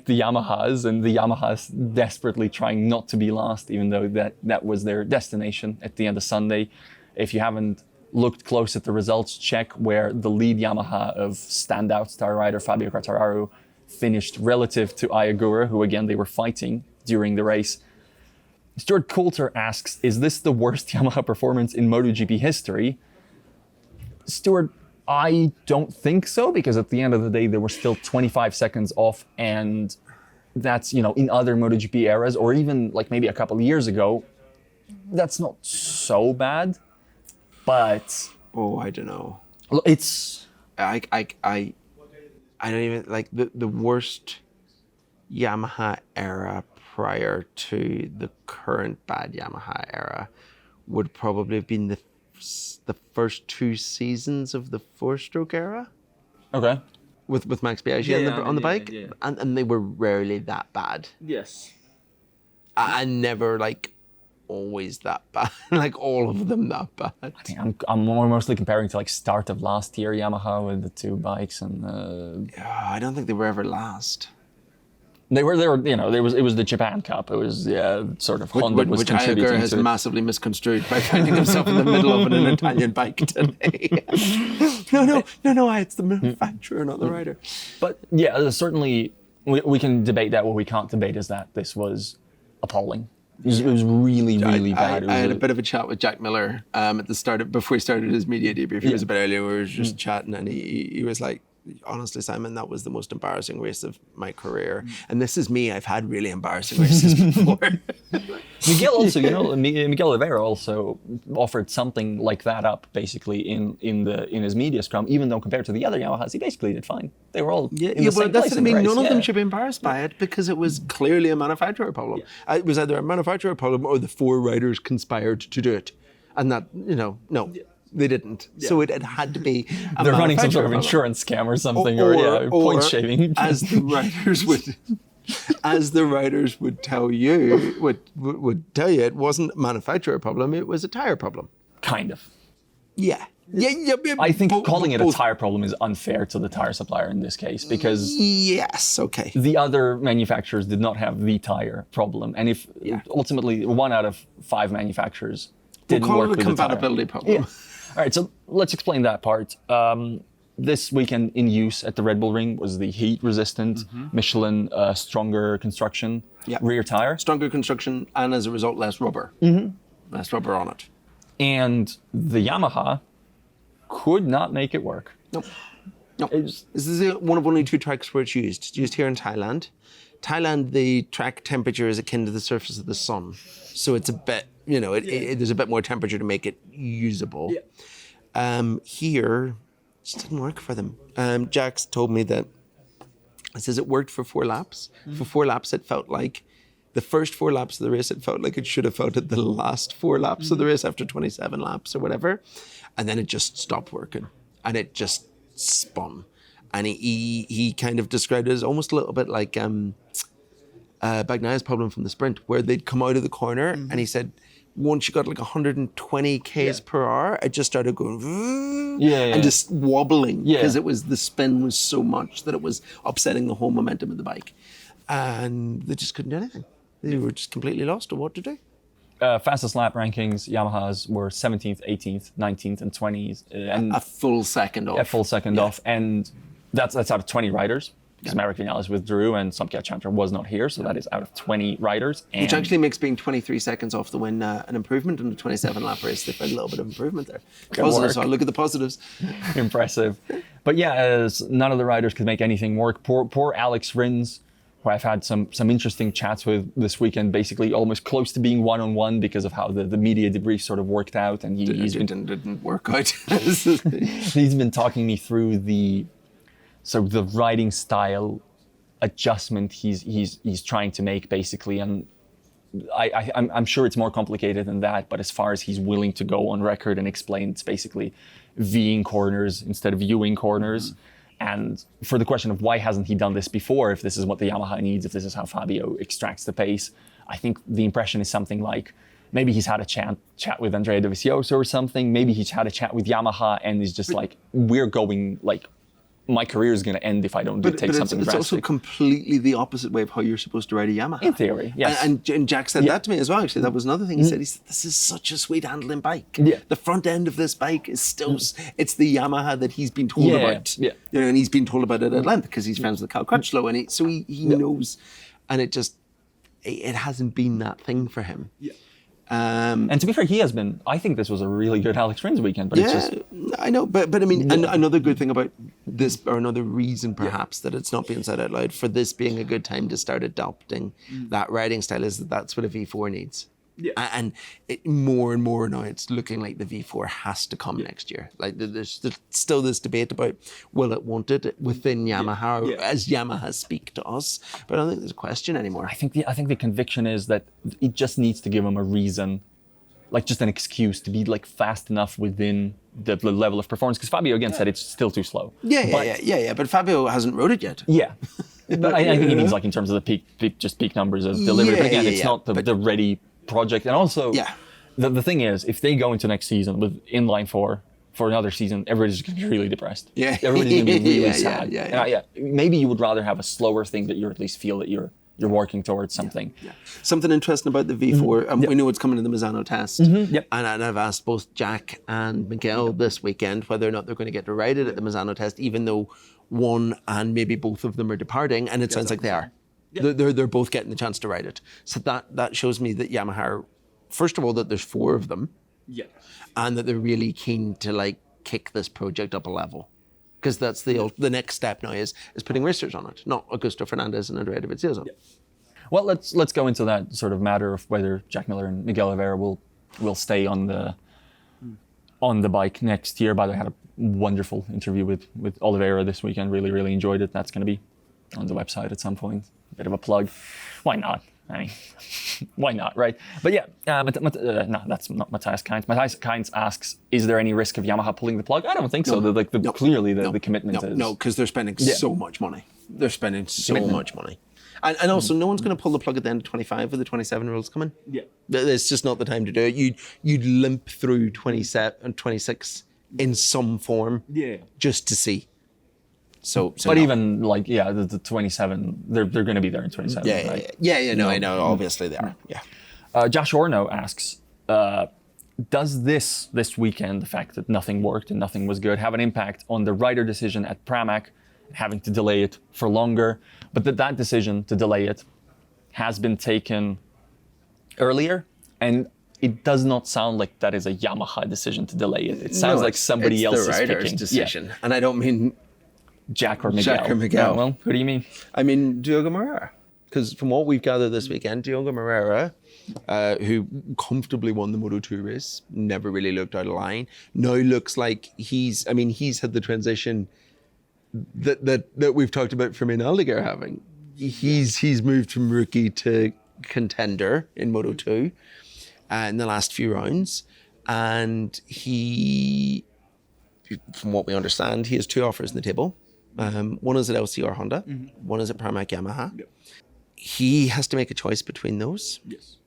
the Yamahas, and the Yamahas desperately trying not to be lost, even though that was their destination at the end of Sunday. If you haven't looked close at the results, check where the lead Yamaha of standout star rider Fabio Quartararo finished relative to Ayagura, who again they were fighting during the race. Stuart Coulter asks, is this the worst Yamaha performance in MotoGP history? Stuart, I don't think so, because at the end of the day, they were still 25 seconds off, and that's, in other MotoGP eras, or even like maybe a couple of years ago, that's not so bad, but... Oh, I don't know. It's... I don't even, like, the worst Yamaha era prior to the current bad Yamaha era would probably have been the first 2 seasons of the 4-stroke era. Okay. With Max Biaggi on the bike. Yeah. And they were rarely that bad. Yes. I never, like, always that bad. Like, all of them that bad. I think I'm more mostly comparing to like start of last year Yamaha with the 2 bikes, and I don't think they were ever last. They were, it was the Japan Cup. It was, sort of Honda was which contributing Aldeguer has to it. massively misconstrued by finding himself in the middle of an Italian bike today. No, it's the manufacturer, not the rider. But yeah, certainly we can debate that. What we can't debate is that this was appalling. It was really, really bad. I had a bit of a chat with Jack Miller at the start, before he started his media debrief. He was a bit earlier. We were just chatting, and he was like, honestly, Simon, that was the most embarrassing race of my career. And this is me. I've had really embarrassing races before. Miguel also, Miguel Oliveira also offered something like that up, basically in his media scrum. Even though compared to the other Yamahas, he basically did fine. They were all in the same that's place what I in the mean. race. None of them should be embarrassed by it, because it was clearly a manufacturer problem. It was either a manufacturer problem or the 4 riders conspired to do it, and that no. They didn't. Yeah. So it had to be a They're running some sort of insurance scam or something, or point shaving. As the riders would tell you, would tell you, it wasn't a manufacturer problem, it was a tire problem. Kind of. Yeah. I think calling it a tire problem is unfair to the tire supplier in this case, because yes, okay. The other manufacturers did not have the tire problem, and if ultimately 1 out of 5 manufacturers didn't work with the tire. We'll call it a compatibility problem. Yeah. All right, so let's explain that part. This weekend in use at the Red Bull Ring was the heat-resistant Michelin stronger construction rear tire. Stronger construction, and as a result, less rubber. Less rubber on it. And the Yamaha could not make it work. Nope. This is one of only 2 tracks where it's used. It's used here in Thailand. Thailand, the track temperature is akin to the surface of the sun. So it's a bit, there's a bit more temperature to make it usable. Yeah. Here, it just didn't work for them. Jax told me that, it says it worked for 4 laps. For 4 laps, it felt like the first 4 laps of the race, it felt like it should have felt at the last 4 laps of the race after 27 laps or whatever. And then it just stopped working. And it just spun. And he kind of described it as almost a little bit like Bagnaia's problem from the sprint, where they'd come out of the corner, and he said once you got like 120 k's per hour, it just started going and just wobbling, because the spin was so much that it was upsetting the whole momentum of the bike, and they just couldn't do anything. They were just completely lost on what to do. Fastest lap rankings, Yamahas were 17th, 18th, 19th, and 20th. And a full second off. A full second off, and that's out of 20 riders. Because Maverick Vinales withdrew and Somkia Chantra was not here, so that is out of 20 riders. And which actually makes being 23 seconds off the win an improvement in the 27-lap race. They've had a little bit of improvement there. Positives. So look at the positives. Impressive. But yeah, none of the riders could make anything work. Poor Alex Rins who I've had some interesting chats with this weekend, basically almost close to being one-on-one because of how the media debrief sort of worked out. And didn't work out. He's been talking me through the riding style adjustment he's trying to make, basically. And I'm sure it's more complicated than that, but as far as he's willing to go on record and explain, it's basically Ving corners instead of U-ing corners. And for the question of why hasn't he done this before, if this is what the Yamaha needs, if this is how Fabio extracts the pace, I think the impression is something like maybe he's had a chat with Andrea Dovizioso or something. Maybe he's had a chat with Yamaha and is just like, we're going, like, my career is going to end if I don't take something drastic. It's also completely the opposite way of how you're supposed to ride a Yamaha. In theory, yes. And Jack said that to me as well, actually. That was another thing he said. He said, this is such a sweet handling bike. Yeah. The front end of this bike is still, it's the Yamaha that he's been told about. Yeah. You know, and he's been told about it at length because he's friends with Cal Crutchlow. And so he knows. And it hasn't been that thing for him. Yeah. And to be fair, he has been. I think this was a really good Alex Rins weekend, but it's just. I know, but I mean, another good thing about this, or another reason perhaps that it's not being said out loud for this being a good time to start adopting that riding style is that's what a V4 needs. Yeah. And more and more now, it's looking like the V4 has to come next year. Like there's still this debate about will it, won't it within Yamaha, as Yamaha speak to us. But I don't think there's a question anymore. I think the conviction is that it just needs to give him a reason, like just an excuse to be like fast enough within the level of performance. Because Fabio again said it's still too slow. Yeah. But Fabio hasn't rode it yet. Yeah. But I think he means like in terms of the peak numbers of delivery. But again, it's not the ready project. And also the thing is, if they go into next season with inline four for another season, everybody's going to be really depressed. Yeah. Everybody's going to be really sad. Maybe you would rather have a slower thing that you at least feel that you're working towards something. Yeah. Something interesting about the V4, we know it's coming to the Misano test. And I've asked both Jack and Miguel this weekend whether or not they're going to get to ride it at the Misano test, even though one and maybe both of them are departing, and it sounds like they are. Yeah. They're both getting the chance to ride it. So that shows me that Yamaha are, first of all, that there's 4 of them. Yeah. And that they're really keen to like kick this project up a level. Because that's the next step now is putting racers on it, not Augusto Fernandez and Andrea Dovizioso. Yeah. Well, let's go into that sort of matter of whether Jack Miller and Miguel Oliveira will stay on the bike next year. By the way, I had a wonderful interview with Oliveira this weekend. Really, really enjoyed it. That's going to be on the website at some point. Bit of a plug. Why not? I mean, why not, right? But yeah, no, that's not Matthias Kainz. Matthias Kainz asks, is there any risk of Yamaha pulling the plug? I don't think so. Clearly the commitment is... No, because they're spending so much money. They're spending so much money. And also, no one's going to pull the plug at the end of 25 with the 27 rules coming. Yeah. It's just not the time to do it. You'd limp through 27 and 26 in some form just to see. But even like the 27, they're going to be there in 27. Right? I know. Obviously they are. Yeah. Josh Orno asks, does this weekend, the fact that nothing worked and nothing was good, have an impact on the rider decision at Pramac, having to delay it for longer, but that decision to delay it has been taken earlier, and it does not sound like that is a Yamaha decision to delay it. It sounds like somebody else is picking. It's the rider's decision, and I don't mean Jack or Miguel. Well, who do you mean? I mean Diogo Moreira. Because from what we've gathered this weekend, Diogo Moreira, who comfortably won the Moto2 race, never really looked out of line, now looks like he's had the transition that we've talked about from Aldeguer having. He's moved from rookie to contender in Moto2 in the last few rounds. And he, from what we understand, he has 2 offers on the table. One is at LCR Honda, one is at Pramac Yamaha. Yep. He has to make a choice between those. Yes.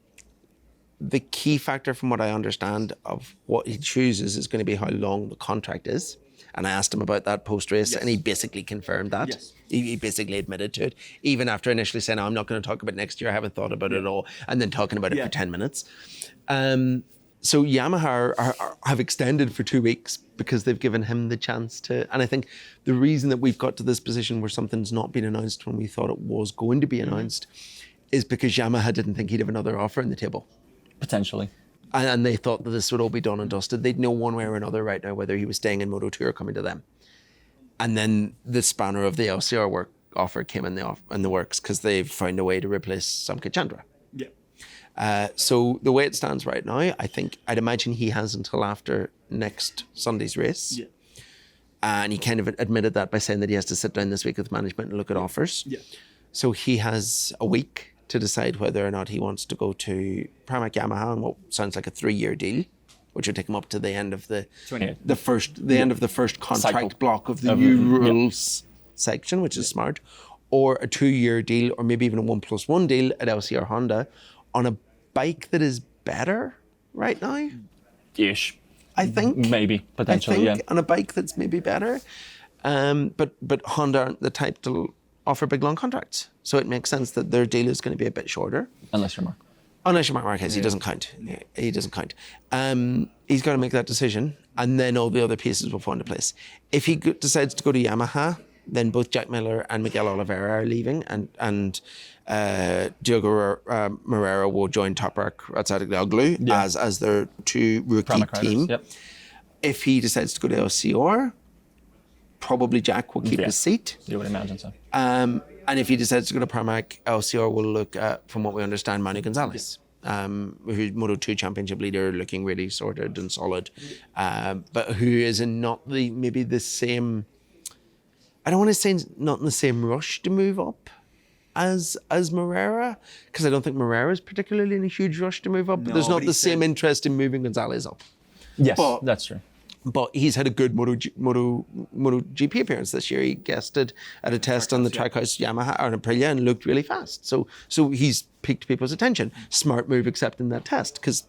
The key factor, from what I understand, of what he chooses is going to be how long the contract is. And I asked him about that post-race, and he basically confirmed that. Yes. He basically admitted to it, even after initially saying, I'm not going to talk about next year, I haven't thought about it at all, and then talking about it for 10 minutes. So Yamaha have extended for 2 weeks because they've given him the chance to. And I think the reason that we've got to this position where something's not been announced when we thought it was going to be announced is because Yamaha didn't think he'd have another offer on the table. Potentially. And they thought that this would all be done and dusted. They'd know one way or another right now whether he was staying in Moto2 or coming to them. And then the spanner of the LCR work offer came in the works because they've found a way to replace Samke Chandra. Yeah. So the way it stands right now, I'd imagine he has until after next Sunday's race. Yeah. And he kind of admitted that by saying that he has to sit down this week with management and look at offers. Yeah. So he has a week to decide whether or not he wants to go to Pramac Yamaha on what sounds like a 3-year deal, which would take him up to the end of the 28. end of the first contract Cycle. block of the new rules section, which is smart, or a 2-year deal, or maybe even a 1+1 deal at LCR Honda on a bike that is better right now. Ish. I think Maybe, potentially, yeah. on a bike that's maybe better. But Honda aren't the type to offer big long contracts. So it makes sense that their deal is going to be a bit shorter. Unless you're Marc. Unless you're Marc Marquez, he doesn't count. He doesn't count. He's got to make that decision, and then all the other pieces will fall into place. If he decides to go to Yamaha, then both Jack Miller and Miguel Oliveira are leaving, and Diogo Moreira will join Toprak Ratzadeglu as their 2 rookie team. Yep. If he decides to go to LCR, probably Jack will keep his seat. You would imagine so. And if he decides to go to Pramac, LCR will look at, from what we understand, Manu Gonzalez, who's Moto2 championship leader, looking really sorted and solid, but who is not maybe the same. I don't want to say not in the same rush to move up as Moreira, because I don't think Moreira is particularly in a huge rush to move up. But there's not the same interest in moving Gonzalez up. Yes, that's true. But he's had a good MotoGP appearance this year. He guested at a test on the Trackhouse Yamaha or Aprilia and looked really fast. So he's piqued people's attention. Smart move accepting that test, because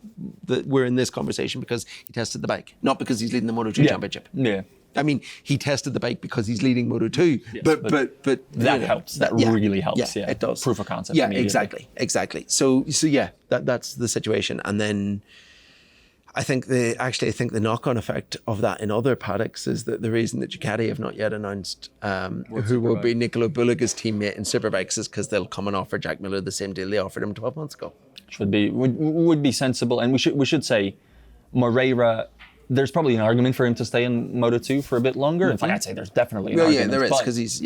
we're in this conversation because he tested the bike, not because he's leading the Moto2 championship. Yeah. I mean, he tested the bike because he's leading Moto2, Yes, but that helps. That really helps. Yeah, it does. Proof of concept. Yeah, exactly. So yeah, that's the situation. And then I think the knock-on effect of that in other paddocks is that the reason that Ducati have not yet announced who will be Nicolo Bulliga's teammate in Superbikes is because they'll come and offer Jack Miller the same deal they offered him 12 months ago. Would be sensible, and we should say Moreira. There's probably an argument for him to stay in Moto2 for a bit longer. In fact, I'd say there's definitely an argument. Yeah, there is, because he's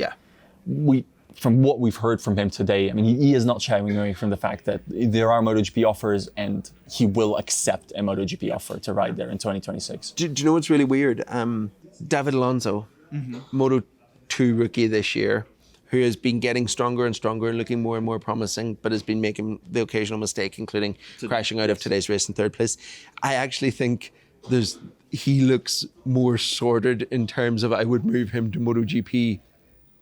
from what we've heard from him today, I mean, he is not shying away from the fact that there are MotoGP offers, and he will accept a MotoGP offer to ride there in 2026. Do you know what's really weird? David Alonso, Moto2 rookie this year, who has been getting stronger and stronger and looking more and more promising, but has been making the occasional mistake, including crashing out of today's race in 3rd place. I actually think he looks more sorted in terms of I would move him to MotoGP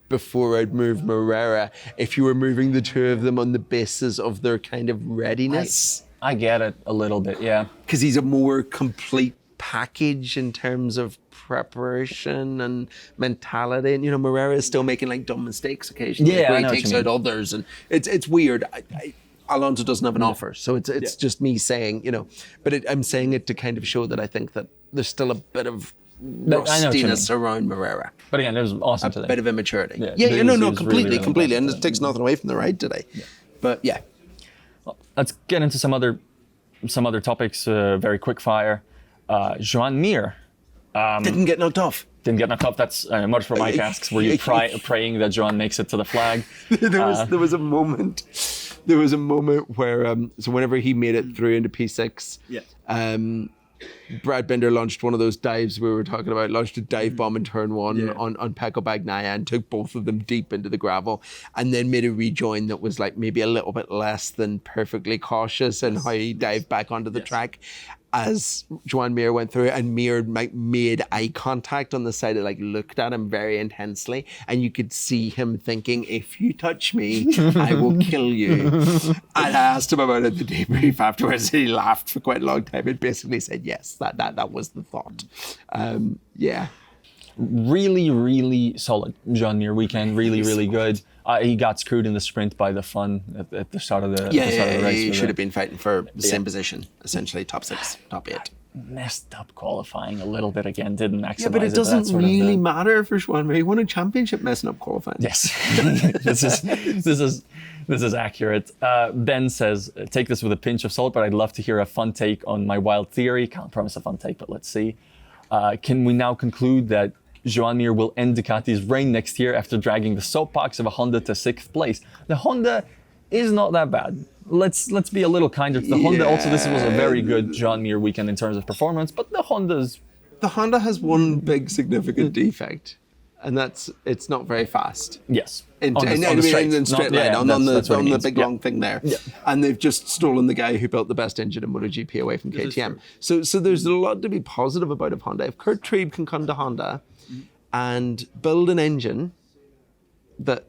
before I'd move Moreira if you were moving the two of them on the basis of their kind of readiness. I get it a little bit, yeah. Because he's a more complete package in terms of preparation and mentality. And, Moreira is still making like dumb mistakes occasionally. Yeah, where he takes out others. And it's weird. Alonso doesn't have an offer, so it's just me saying, but I'm saying it to kind of show that I think that there's still a bit of rustiness around Moreira. But again, it was awesome today. A bit of immaturity. Completely, completely, and it takes nothing away from the ride today. Yeah. But yeah. Well, let's get into some other topics. Very quick fire. Joan Mir didn't get knocked off. That's Motorsport Mike asks, were you praying that Joan makes it to the flag? There was a moment. There was a moment where, so whenever he made it through into P6, Brad Binder launched one of those dives we were talking about, launched a dive bomb in turn 1 on Pecco Bagnaia and took both of them deep into the gravel, and then made a rejoin that was like maybe a little bit less than perfectly cautious in how he dived back onto the track. As Joan Mir went through, and Mir made eye contact on the side, and looked at him very intensely, and you could see him thinking, if you touch me, I will kill you. And I asked him about it the debrief afterwards, and he laughed for quite a long time and basically said, yes, that was the thought. Really, really solid Joan Mir weekend. Really, really good. He got screwed in the sprint by the fun at the start of the race. He should have been fighting for the same position, essentially top 6, top 8. Messed up qualifying a little bit again, didn't maximize it. Yeah, but it doesn't really matter for Joan Mir. He won a championship messing up qualifying. Yes, this is accurate. Ben says, take this with a pinch of salt, but I'd love to hear a fun take on my wild theory. Can't promise a fun take, but let's see. Can we now conclude that Joan Mir will end Ducati's reign next year after dragging the soapbox of a Honda to 6th place. The Honda is not that bad. Let's be a little kinder to the Honda. Also, this was a very good Joan Mir weekend in terms of performance, but the Honda has one big significant defect, and that's it's not very fast. Yes. In the straight line, on the big long thing there. Yeah. And they've just stolen the guy who built the best engine in MotoGP away from KTM. So there's a lot to be positive about of Honda. If Kurt Trieb can come to Honda and build an engine that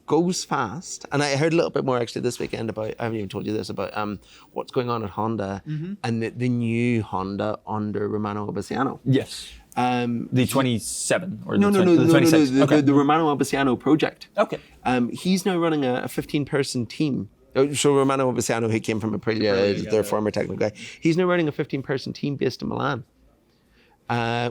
goes fast, and I heard a little bit more actually this weekend about, I haven't even told you this, about what's going on at Honda and the new Honda under Romano Obisiano. Yes. The 27 or the 26. The Romano Obisiano project. Okay. He's now running a 15-person team. So Romano Obisiano, who came from Aprilia, their former technical guy, he's now running a 15-person team based in Milan.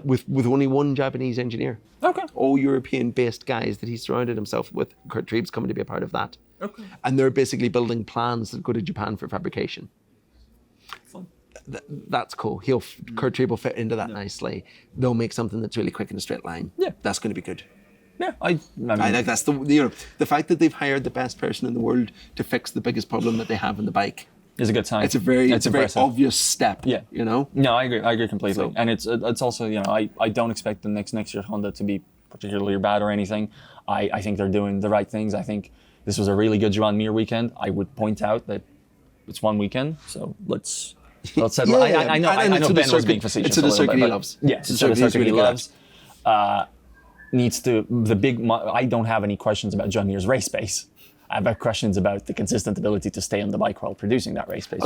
With only one Japanese engineer. Okay. All European-based guys that he's surrounded himself with. Kurt Trieb's coming to be a part of that. Okay. And they're basically building plans that go to Japan for fabrication. Fun. That's cool. Kurt Trieb will fit into that nicely. They'll make something that's really quick in a straight line. Yeah. That's going to be good. Yeah, I think that's the fact that they've hired the best person in the world to fix the biggest problem that they have in the bike. Is a good sign. It's a very obvious step. Yeah. No, I agree completely. So, and it's also, I don't expect the next year's Honda to be particularly bad or anything. I think they're doing the right things. I think this was a really good Joan Mir weekend. I would point out that it's one weekend, so let's settle. I know Ben was being facetious. It's a circuit he loves. Yeah, it's a circuit he loves. I don't have any questions about Joan Mir's race pace. I have questions about the consistent ability to stay on the bike while producing that race pace.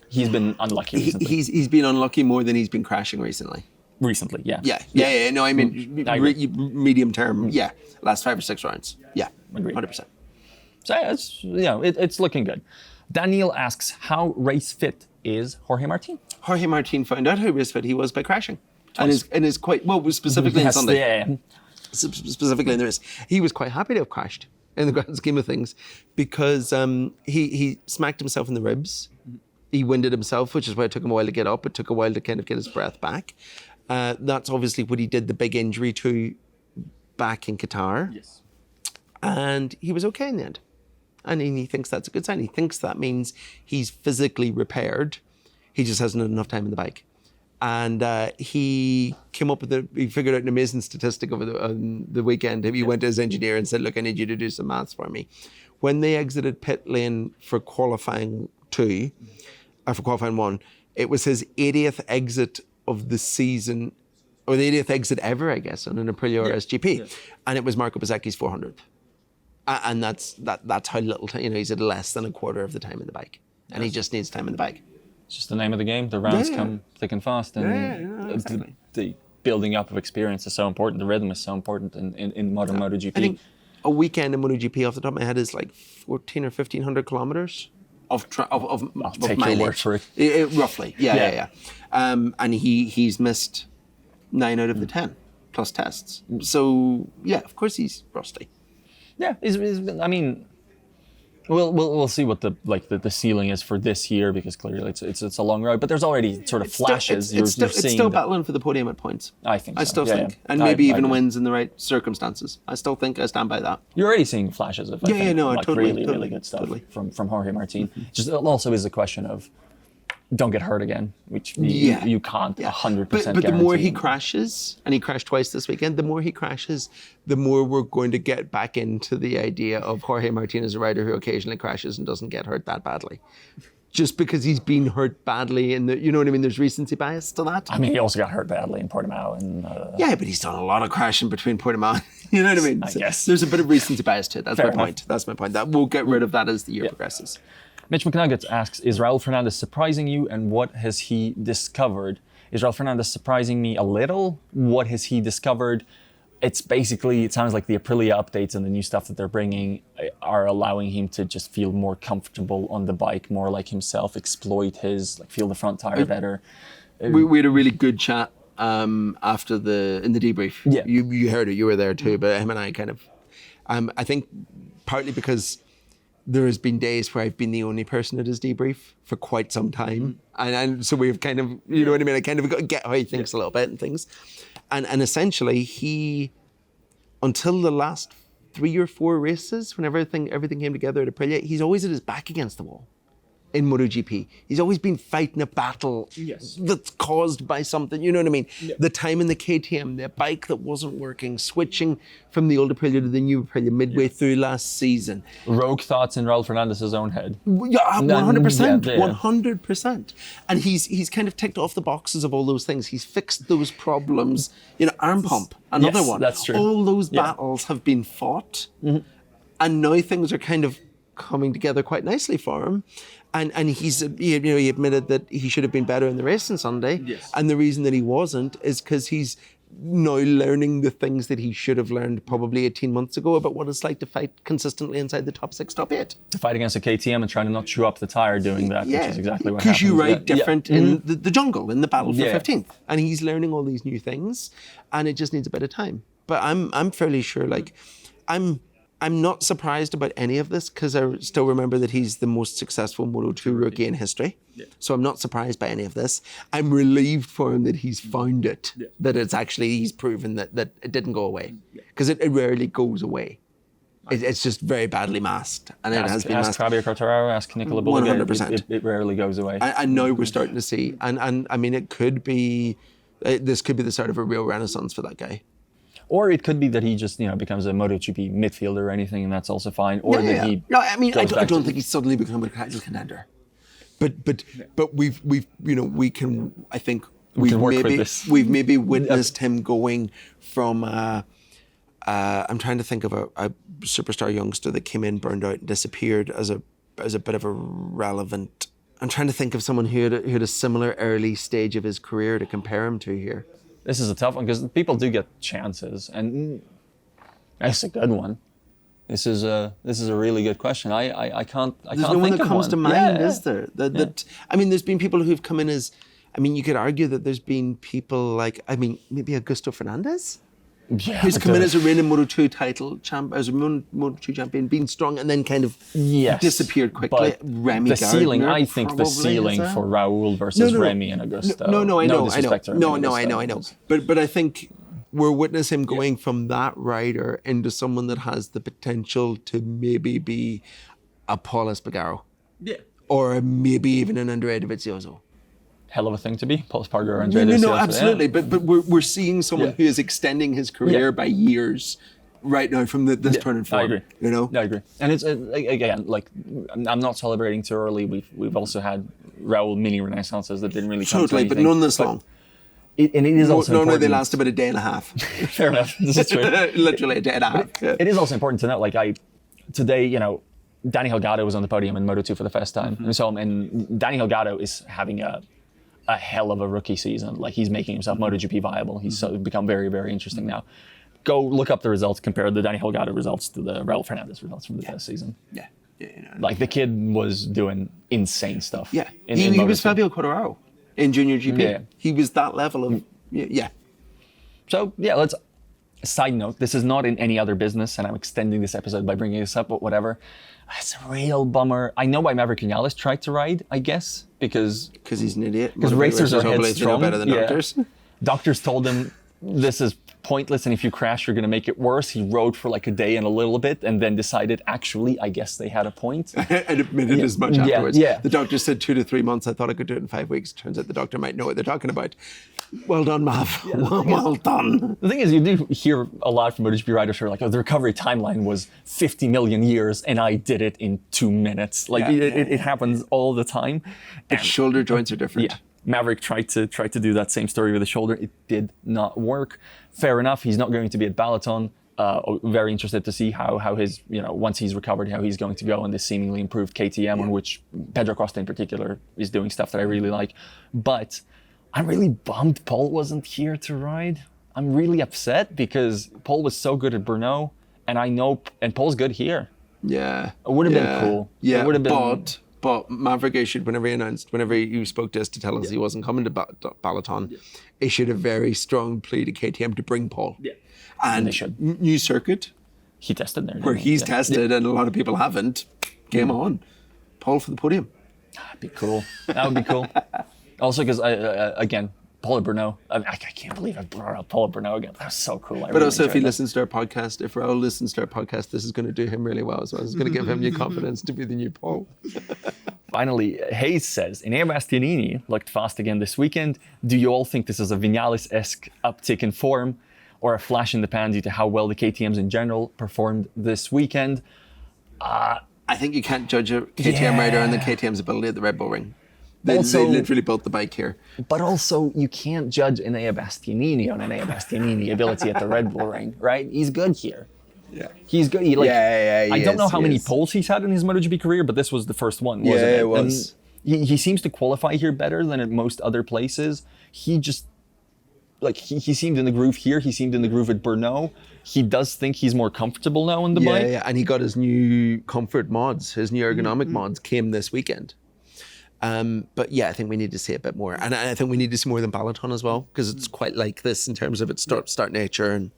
He's been unlucky recently. He's been unlucky more than he's been crashing recently. Recently, yeah. Yeah. No, I mean, medium term, last 5 or 6 rounds. Yeah, agreed. 100%. So it's looking good. Daniel asks, how race fit is Jorge Martin? Jorge Martin found out how race fit he was by crashing. And is quite, specifically on Sunday. Yeah. Specifically in the race. He was quite happy to have crashed in the grand scheme of things because he smacked himself in the ribs. He winded himself, which is why it took him a while to get up. It took a while to kind of get his breath back. That's obviously what he did the big injury to back in Qatar. Yes. And he was okay in the end. And he thinks that's a good sign. He thinks that means he's physically repaired. He just hasn't had enough time in the bike. And he came up with he figured out an amazing statistic over the weekend. He went to his engineer and said, look, I need you to do some maths for me. When they exited pit lane for qualifying 2, or for qualifying 1, it was his 80th exit of the season, or the 80th exit ever, I guess, on an Aprilia or SGP. Yeah. And it was Marco Bezzecchi's 400th. And that's how little time, he's at less than a quarter of the time in the bike. And he just needs time in the bike. It's just the name of the game. The rounds come thick and fast. And exactly. the building up of experience is so important. The rhythm is so important in modern MotoGP. I think a weekend in MotoGP off the top of my head is like 1,400 or 1,500 kilometers of take mileage. Your word for it. Roughly, yeah. And he's missed 9 out of the 10 plus tests. So yeah, of course he's rusty. Yeah, I mean, we'll see what the ceiling is for this year because clearly it's a long road. But there's already sort of flashes. It's still battling for the podium at points. I think. I still think, and maybe even wins in the right circumstances. I still think I stand by that. You're already seeing flashes of totally, really good stuff from Jorge Martin. Mm-hmm. Just also is a question of don't get hurt again, which you can't 100% But the more he crashes, and he crashed twice this weekend, the more he crashes, the more we're going to get back into the idea of Jorge Martin as a rider who occasionally crashes and doesn't get hurt that badly. Just because he's been hurt badly in the, you know what I mean? There's recency bias to that. I mean, he also got hurt badly in Portimao. Yeah, but he's done a lot of crashing between Portimao. You know what I mean? I guess. There's a bit of recency bias to it. That's Fair my point. That's my point. That we'll get rid of that as the year progresses. Mitch McNuggets asks, is Raul Fernandez surprising you and what has he discovered? Is Raul Fernandez surprising me a little? What has he discovered? It sounds like the Aprilia updates and the new stuff that they're bringing are allowing him to just feel more comfortable on the bike, more like himself, exploit feel the front tire better. We had a really good chat after in the debrief. Yeah. You heard it, you were there too, but him and I kind of, I think partly because there has been days where I've been the only person at his debrief for quite some time. And so we've kind of, you know what I mean? I kind of got to get how he thinks a little bit and things. And essentially he, until the last 3 or 4 races, when everything came together at Aprilia, he's always had his back against the wall in MotoGP. He's always been fighting a battle that's caused by something, you know what I mean? The time in the KTM, the bike that wasn't working, switching from the old Aprilia to the new Aprilia midway through last season. Rogue thoughts in Raul Fernandez's own head. Yeah, 100%, Yeah. 100%. And he's kind of ticked off the boxes of all those things. He's fixed those problems. You know, arm pump, another one. That's true. All those battles have been fought, and now things are kind of coming together quite nicely for him. And he admitted that he should have been better in the race on Sunday. Yes. And the reason that he wasn't is because he's now learning the things that he should have learned probably 18 months ago about what it's like to fight consistently inside the top 6, top 8. To fight against a KTM and trying to not chew up the tire doing that, which is exactly what happens. Because you ride different in the jungle, in the battle for Yeah. 15th. And he's learning all these new things, and it just needs a bit of time. But I'm fairly sure, like, I'm not surprised about any of this because I still remember that he's the most successful Moto2 rookie in history. Yeah. So I'm not surprised by any of this. I'm relieved for him that he's found it, that it's actually, he's proven that it didn't go away. Because it rarely goes away. It's just very badly masked. And it has been masked. Ask Fabio Quartararo, ask Nicola Bulliga. 100%. It rarely goes away. And now we're starting to see, and I mean, it could be, this could be the start of a real renaissance for that guy. Or it could be that he just, becomes a MotoGP midfielder or anything, and that's also fine. Or that he. No, I mean, I don't think he's suddenly become a title contender. But we've we can, I think we've maybe witnessed him going from. I'm trying to think of a superstar youngster that came in, burned out, and disappeared as a bit of a relevant. I'm trying to think of someone who had a similar early stage of his career to compare him to here. This is a tough one because people do get chances, and that's a good one. This is a really good question. I can't There's no one that comes to mind, is there? I mean, there's been people who've come in as. I mean, you could argue that there's been people like, maybe Augusto Fernandez, who's come in as a reigning Moto2 title champ, as a Moto2 champion, being strong, and then kind of disappeared quickly. But Remy the ceiling, Gardner, I think the ceiling for Raul versus Remy and Augusto. No, I know. I know. But I think we're witnessing him going from that rider into someone that has the potential to maybe be a Paul Espargaro. Yeah. Or maybe even an Andrea Dovizioso. Hell of a thing to be, Paul Espargaro and Andrea Dovizioso. No, absolutely. Yeah. But we're seeing someone who is extending his career by years right now from this turn in form. I agree. I agree. And it's again, like, I'm not celebrating too early. We've also had Raul mini renaissances that didn't really come to anything. But none this long. And it is also important. They last about a day and a half. Fair enough. This is true. Literally a day and a half. It is also important to note, like, today, Danny Holgado was on the podium in Moto2 for the first time. And Danny Holgado is having a hell of a rookie season. Like, he's making himself MotoGP viable. He's become very, very interesting now. Go look up the results, compare the Danny Holgado results to the Raul Fernandez results from the past season. Yeah. Like, the kid was doing insane stuff. Yeah. He was Fabio Quartararo in Junior GP. Yeah. He was that level of, So, let's, side note, this is not in any other business, and I'm extending this episode by bringing this up, but whatever. It's a real bummer. I know why Maverick Vinales tried to ride, I guess, because he's an idiot. Because racers are headstrong. Better than doctors. Doctors told him this is pointless, and if you crash, you're going to make it worse. He rode for like a day and a little bit, and then decided, actually, I guess they had a point. And admitted as much afterwards. Yeah. The doctor said 2 to 3 months. I thought I could do it in 5 weeks. Turns out the doctor might know what they're talking about. Well done, Mav. Well done. The thing is, you do hear a lot from MotoGP riders who are like, the recovery timeline was 50 million years, and I did it in 2 minutes. Like, it happens all the time. But shoulder joints are different. Yeah. Maverick tried to do that same story with the shoulder. It did not work. Fair enough. He's not going to be at Balaton. Very interested to see how his, once he's recovered, how he's going to go on this seemingly improved KTM, on which Pedro Costa in particular is doing stuff that I really like. But I'm really bummed Paul wasn't here to ride. I'm really upset because Paul was so good at Brno, and Paul's good here. Yeah. It would have been cool. Yeah, it would have been. But Maverick issued, whenever you spoke to us to tell us he wasn't coming to Balaton, issued a very strong plea to KTM to bring Paul. Yeah. And they should. New circuit. He tested there. Where he's tested and a lot of people haven't. Game on. Paul for the podium. That'd be cool. That would be cool. Also, because, again, Paulo Bernot. I can't believe I brought up Paulo Bernot again. That was so cool. But also, if he listens to our podcast, if Raul listens to our podcast, this is going to do him really well as well. It's going to give him new confidence to be the new Paul. Finally, Hayes says, Enea Bastianini looked fast again this weekend. Do you all think this is a Vinales-esque uptick in form or a flash in the pan due to how well the KTMs in general performed this weekend? I think you can't judge a KTM rider on the KTM's ability at the Red Bull Ring. They literally built the bike here. But also, you can't judge Enea Bastianini on Enea Bastianini ability at the Red Bull Ring, right? He's good here. Yeah. He's good. I don't know how many poles he's had in his MotoGP career, but this was the first one, wasn't it? Yeah, it was. And he seems to qualify here better than at most other places. He just, he seemed in the groove here. He seemed in the groove at Brno. He does think he's more comfortable now on the bike. Yeah, and he got his new comfort mods, his new ergonomic mods came this weekend. But yeah, I think we need to see a bit more. And I think we need to see more than Balaton as well, because it's quite like this in terms of its start nature.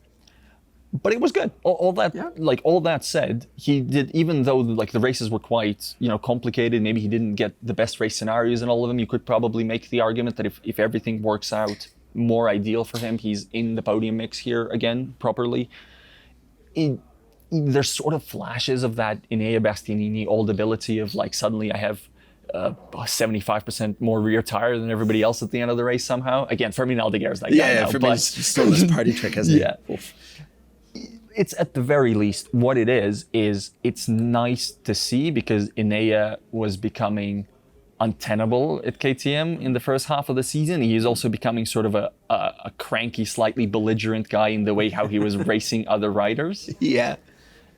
But it was good. All that said, he did, even though the races were quite, complicated, maybe he didn't get the best race scenarios in all of them, you could probably make the argument that if everything works out more ideal for him, he's in the podium mix here again, properly. There's sort of flashes of that Enea Bastianini old ability of suddenly I have 75% more rear tire than everybody else at the end of the race somehow. Again, Fermin Aldeguer is that guy now. For me, it's still this party trick, hasn't it? Yeah. It's at the very least, what it is it's nice to see, because Enea was becoming untenable at KTM in the first half of the season. He is also becoming sort of a cranky, slightly belligerent guy in the way how he was racing other riders. Yeah.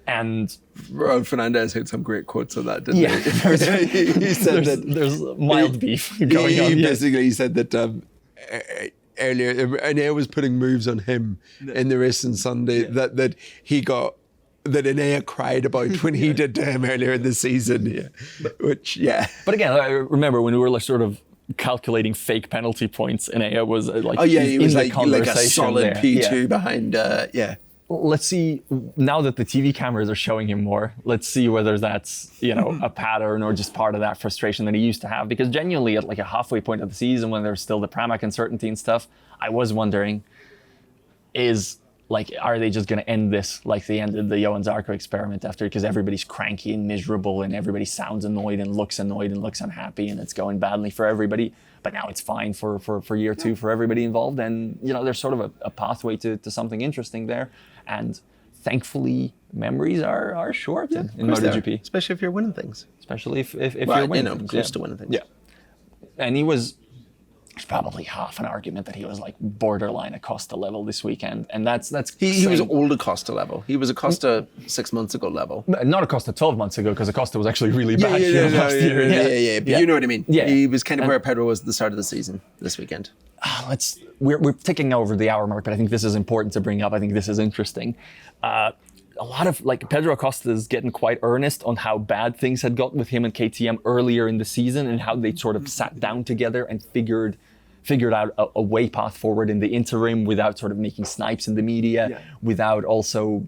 And Raul Fernandez had some great quotes on that, didn't he? He said there's mild beef going on. Basically, he said that earlier, Enea was putting moves on him in the race on Sunday that Enea cried about when he did to him earlier in the season. Yeah. But again, I remember when we were sort of calculating fake penalty points, Enea was he was like a solid there. P2 behind, Let's see, now that the TV cameras are showing him more, let's see whether that's, a pattern or just part of that frustration that he used to have. Because genuinely, at a halfway point of the season, when there's still the Pramac uncertainty and stuff, I was wondering, are they just going to end this like they ended the Johan Zarco experiment after? Because everybody's cranky and miserable and everybody sounds annoyed and looks unhappy and it's going badly for everybody. But now it's fine for year two for everybody involved. And, there's sort of a pathway to something interesting there. And thankfully, memories are short in MotoGP. Especially if you're winning things. Especially if you're winning things. Close to winning things. Yeah. And there's probably half an argument that he was borderline Acosta level this weekend. And that's he was old Acosta level. He was Acosta 6 months ago level. Not Acosta 12 months ago, because Acosta was actually really bad last year. Yeah. But you know what I mean. Yeah. He was kind of where Pedro was at the start of the season this weekend. We're ticking over the hour mark, but I think this is important to bring up. I think this is interesting. A lot of Pedro Acosta is getting quite earnest on how bad things had got with him and KTM earlier in the season, and how they sort of sat down together and figured out a way path forward in the interim without sort of making snipes in the media, while also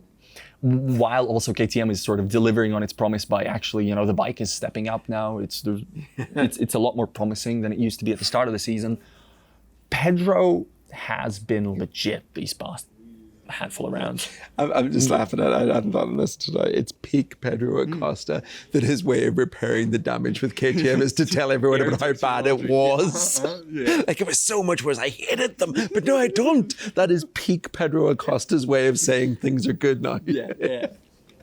KTM is sort of delivering on its promise by actually, the bike is stepping up now. It's a lot more promising than it used to be at the start of the season. Pedro has been legit these past handful of rounds. I'm just laughing at it. I hadn't thought on this today. It's peak Pedro Acosta that his way of repairing the damage with KTM is to tell everyone about how bad it was. It was so much worse. I hated them, but no, I don't. That is peak Pedro Acosta's way of saying things are good now. Yeah.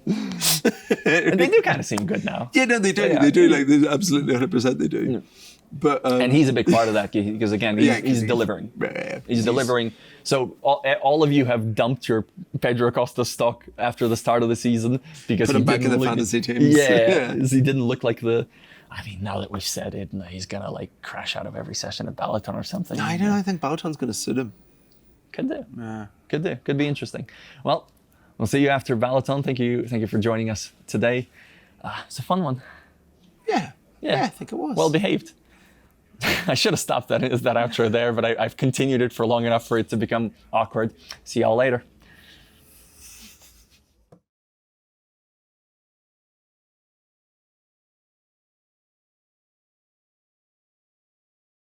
And they do kind of seem good now. Yeah, no, they do. They do. They absolutely 100% they do. Yeah. But and he's a big part of that, because again, he's delivering. He's delivering. So all of you have dumped your Pedro Acosta stock after the start of the season because put him back in the fantasy teams. Yeah, he didn't look like the. I mean, now that we've said it, he's gonna crash out of every session at Balaton or something. No, I don't know. I think Balaton's gonna suit him. Could do. Could do. Could be interesting. Well, we'll see you after Balaton. Thank you for joining us today. It's a fun one. Yeah, I think it was. Well behaved. I should have stopped that outro there, but I've continued it for long enough for it to become awkward. See y'all later.